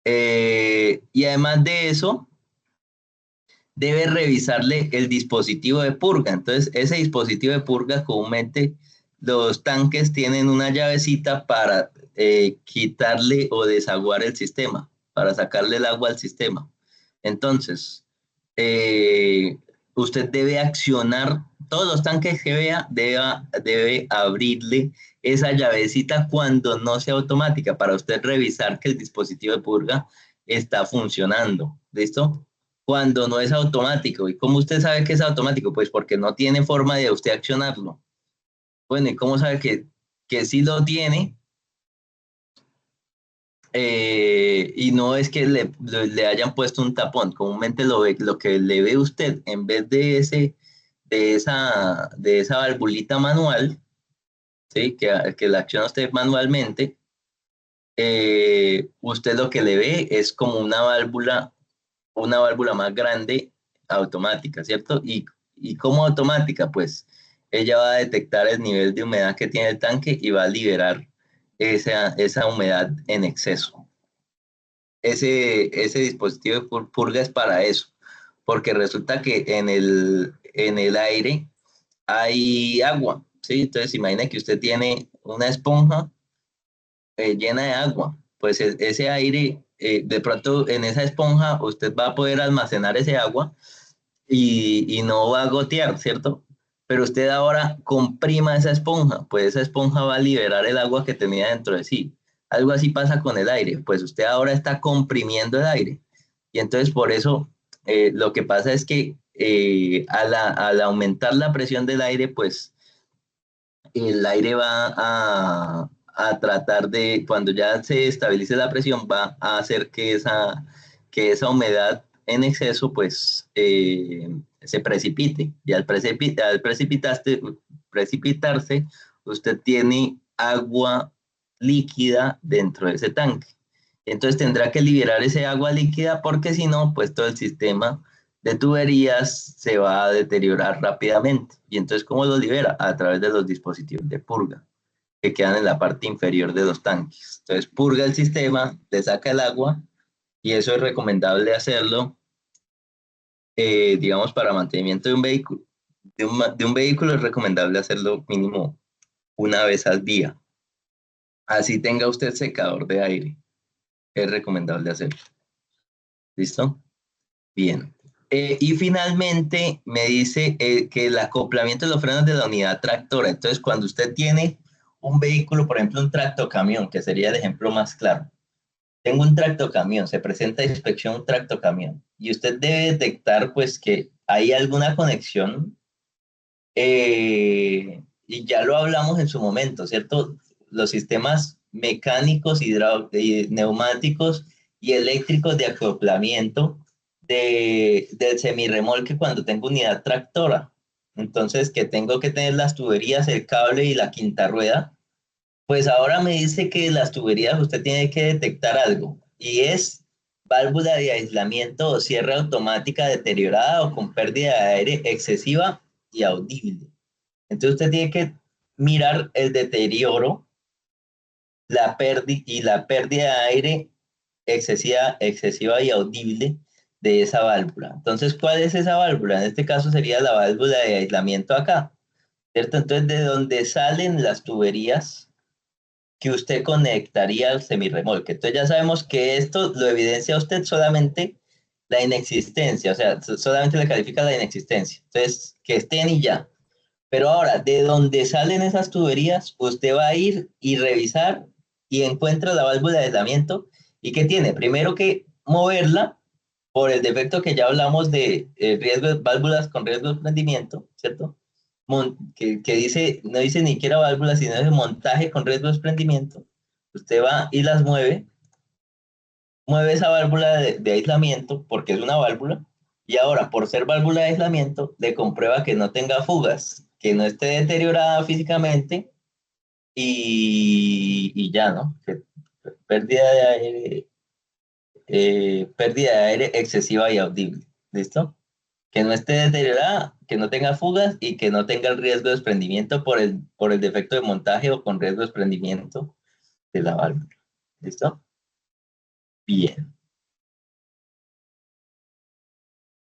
A: Y además de eso, debe revisarle el dispositivo de purga. Entonces, ese dispositivo de purga, comúnmente los tanques tienen una llavecita para quitarle o desaguar el sistema, para sacarle el agua al sistema. Entonces, eh, usted debe accionar, todos los tanques que vea, debe abrirle esa llavecita cuando no sea automática, para usted revisar que el dispositivo de purga está funcionando. ¿Listo? Cuando no es automático. ¿Y cómo usted sabe que es automático? Pues porque no tiene forma de usted accionarlo. Bueno, ¿y cómo sabe que sí lo tiene? Y no es que le hayan puesto un tapón. Comúnmente lo que le ve usted en vez de esa valvulita manual, ¿sí? Que la acciona usted manualmente, usted lo que le ve es como una válvula más grande automática, ¿cierto? Y como automática, pues ella va a detectar el nivel de humedad que tiene el tanque y va a liberar esa humedad en exceso. Ese dispositivo de purga es para eso, porque resulta que en el aire hay agua, ¿sí? Entonces imagina que usted tiene una esponja llena de agua, pues ese aire, de pronto en esa esponja usted va a poder almacenar ese agua y no va a gotear, ¿cierto? Pero usted ahora comprima esa esponja, pues esa esponja va a liberar el agua que tenía dentro de sí. Algo así pasa con el aire, pues usted ahora está comprimiendo el aire. Y entonces por eso lo que pasa es que al aumentar la presión del aire, pues el aire va a tratar de, cuando ya se estabilice la presión, va a hacer que esa humedad en exceso, pues, se precipite. Y al precipitarse, usted tiene agua líquida dentro de ese tanque. Entonces tendrá que liberar ese agua líquida porque si no, pues todo el sistema de tuberías se va a deteriorar rápidamente. Y entonces, ¿cómo lo libera? A través de los dispositivos de purga, que quedan en la parte inferior de los tanques. Entonces, purga el sistema, le saca el agua, y eso es recomendable hacerlo, digamos, para mantenimiento de un vehículo. De un vehículo es recomendable hacerlo mínimo una vez al día. Así tenga usted secador de aire, es recomendable hacerlo. ¿Listo? Bien. Y finalmente me dice que el acoplamiento de los frenos de la unidad tractora. Entonces, cuando usted tiene un vehículo, por ejemplo, un tractocamión, que sería el ejemplo más claro. Tengo un tractocamión, se presenta inspección un tractocamión y usted debe detectar pues que hay alguna conexión, y ya lo hablamos en su momento, ¿cierto? Los sistemas mecánicos, neumáticos y eléctricos de acoplamiento del semirremolque cuando tengo unidad tractora. Entonces, que tengo que tener las tuberías, el cable y la quinta rueda. Pues ahora me dice que las tuberías usted tiene que detectar algo y es válvula de aislamiento o cierre automática deteriorada o con pérdida de aire excesiva y audible. Entonces usted tiene que mirar el deterioro, la pérdida de aire excesiva y audible de esa válvula. Entonces, ¿cuál es esa válvula? En este caso sería la válvula de aislamiento acá, ¿cierto? Entonces, de donde salen las tuberías que usted conectaría al semirremolque. Entonces ya sabemos que esto lo evidencia a usted solamente la inexistencia, o sea, solamente le califica la inexistencia. Entonces, que estén y ya. Pero ahora, de donde salen esas tuberías, usted va a ir y revisar y encuentra la válvula de aislamiento y que tiene primero que moverla por el defecto que ya hablamos de riesgo, válvulas con riesgo de prendimiento, ¿cierto? Que dice, no dice ni siquiera válvulas, sino es montaje con riesgo de desprendimiento. Usted va y las mueve esa válvula de aislamiento porque es una válvula, y ahora por ser válvula de aislamiento le comprueba que no tenga fugas, que no esté deteriorada físicamente y ya, ¿no? Que pérdida de aire excesiva y audible. ¿Listo? Que no esté deteriorada, que no tenga fugas y que no tenga el riesgo de desprendimiento por el defecto de montaje o con riesgo de desprendimiento de la válvula. ¿Listo? Bien.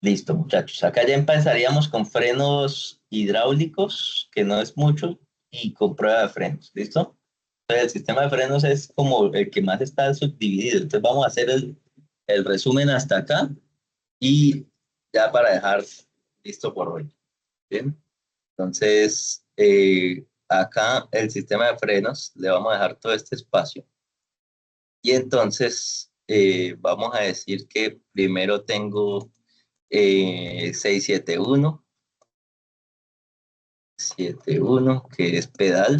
A: Listo, muchachos. Acá ya empezaríamos con frenos hidráulicos, que no es mucho, y con prueba de frenos. ¿Listo? Entonces, el sistema de frenos es como el que más está subdividido. Entonces, vamos a hacer el resumen hasta acá y ya para dejar listo por hoy. Bien. Entonces, acá el sistema de frenos, le vamos a dejar todo este espacio. Y entonces, vamos a decir que primero tengo 671, 71, que es pedal.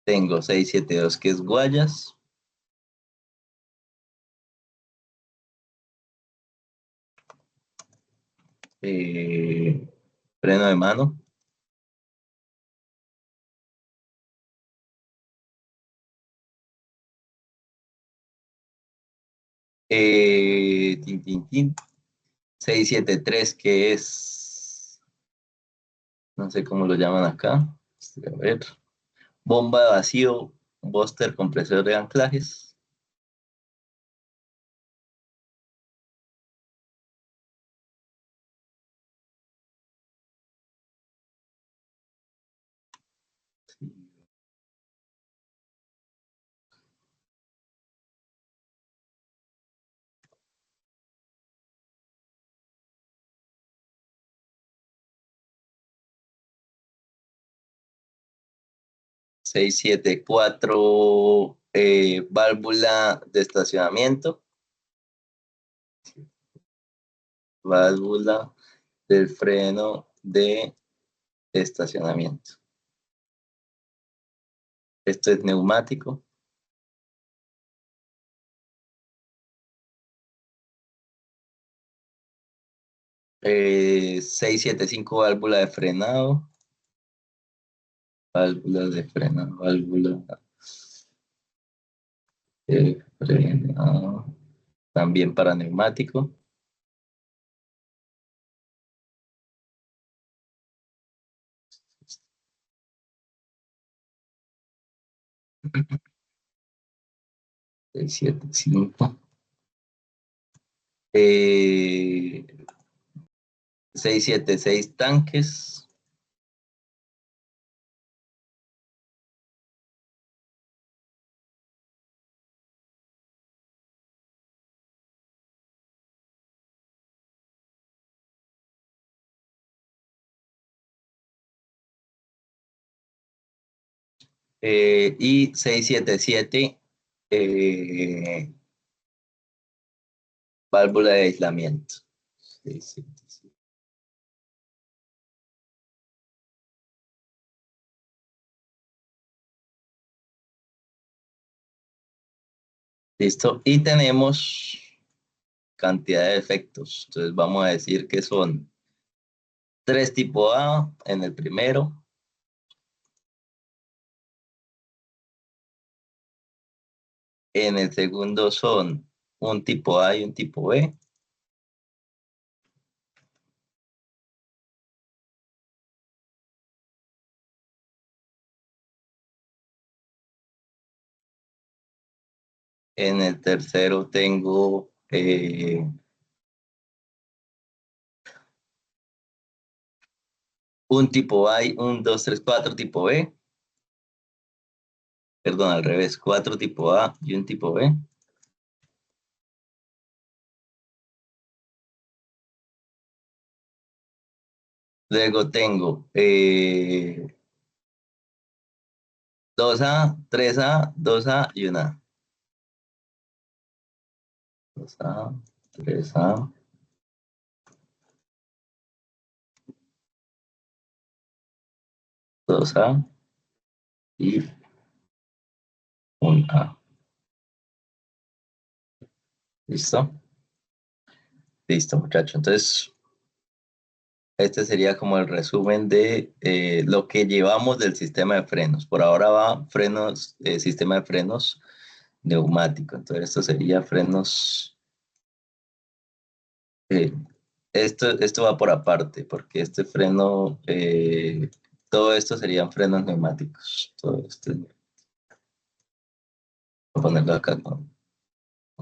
A: Tengo 672, que es guayas. eh, Freno de mano. Tin, tin, tin. 673, que es, no sé cómo lo llaman acá. A ver. Bomba de vacío, búster, compresor de anclajes. Sí. 674, válvula de estacionamiento, válvula del freno de estacionamiento. Esto es neumático. 675, válvula de frenado, válvula de frenado, válvula También para neumático. Seis, siete, cinco. 676 tanques. Y 677 válvula de aislamiento. 677. Listo. Y tenemos cantidad de efectos. Entonces vamos a decir que son 3 tipo A en el primero. En el segundo son un tipo A y un tipo B. En el tercero tengo un tipo A, un, dos, tres, cuatro tipo B. Perdón, al revés, 4 tipo A y un tipo B. Luego tengo 2A, 3A, 2A y una A. 2A, 3A, 2A y un A. ¿Listo? Listo, muchachos. Entonces, este sería como el resumen de lo que llevamos del sistema de frenos. Por ahora va frenos, sistema de frenos neumático. Entonces, esto sería frenos. eh, esto va por aparte, porque este freno, todo esto serían frenos neumáticos. Todo esto, voy a ponerlo acá con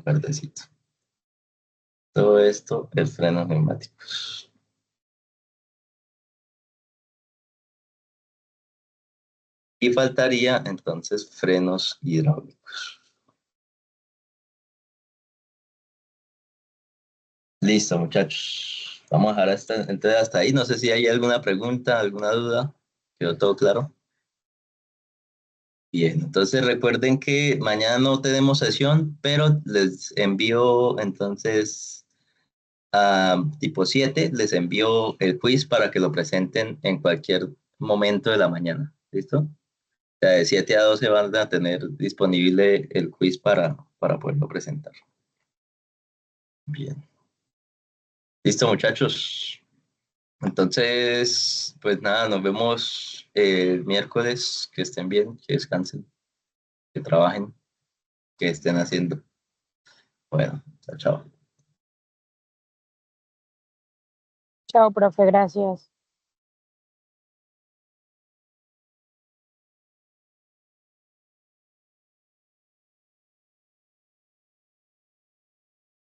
A: verdecito. Todo esto es frenos neumáticos. Y faltaría entonces frenos hidráulicos. Listo, muchachos. Vamos a dejar entonces hasta ahí. No sé si hay alguna pregunta, alguna duda. ¿Quedó todo claro? Bien, entonces recuerden que mañana no tenemos sesión, pero les envío entonces a tipo 7, les envío el quiz para que lo presenten en cualquier momento de la mañana. ¿Listo? O sea, de 7 a 12 van a tener disponible el quiz para poderlo presentar. Bien. Listo, muchachos. Entonces, pues nada, nos vemos el miércoles. Que estén bien, que descansen, que trabajen, que estén haciendo. Bueno, chao, chao.
C: Chao, profe, gracias.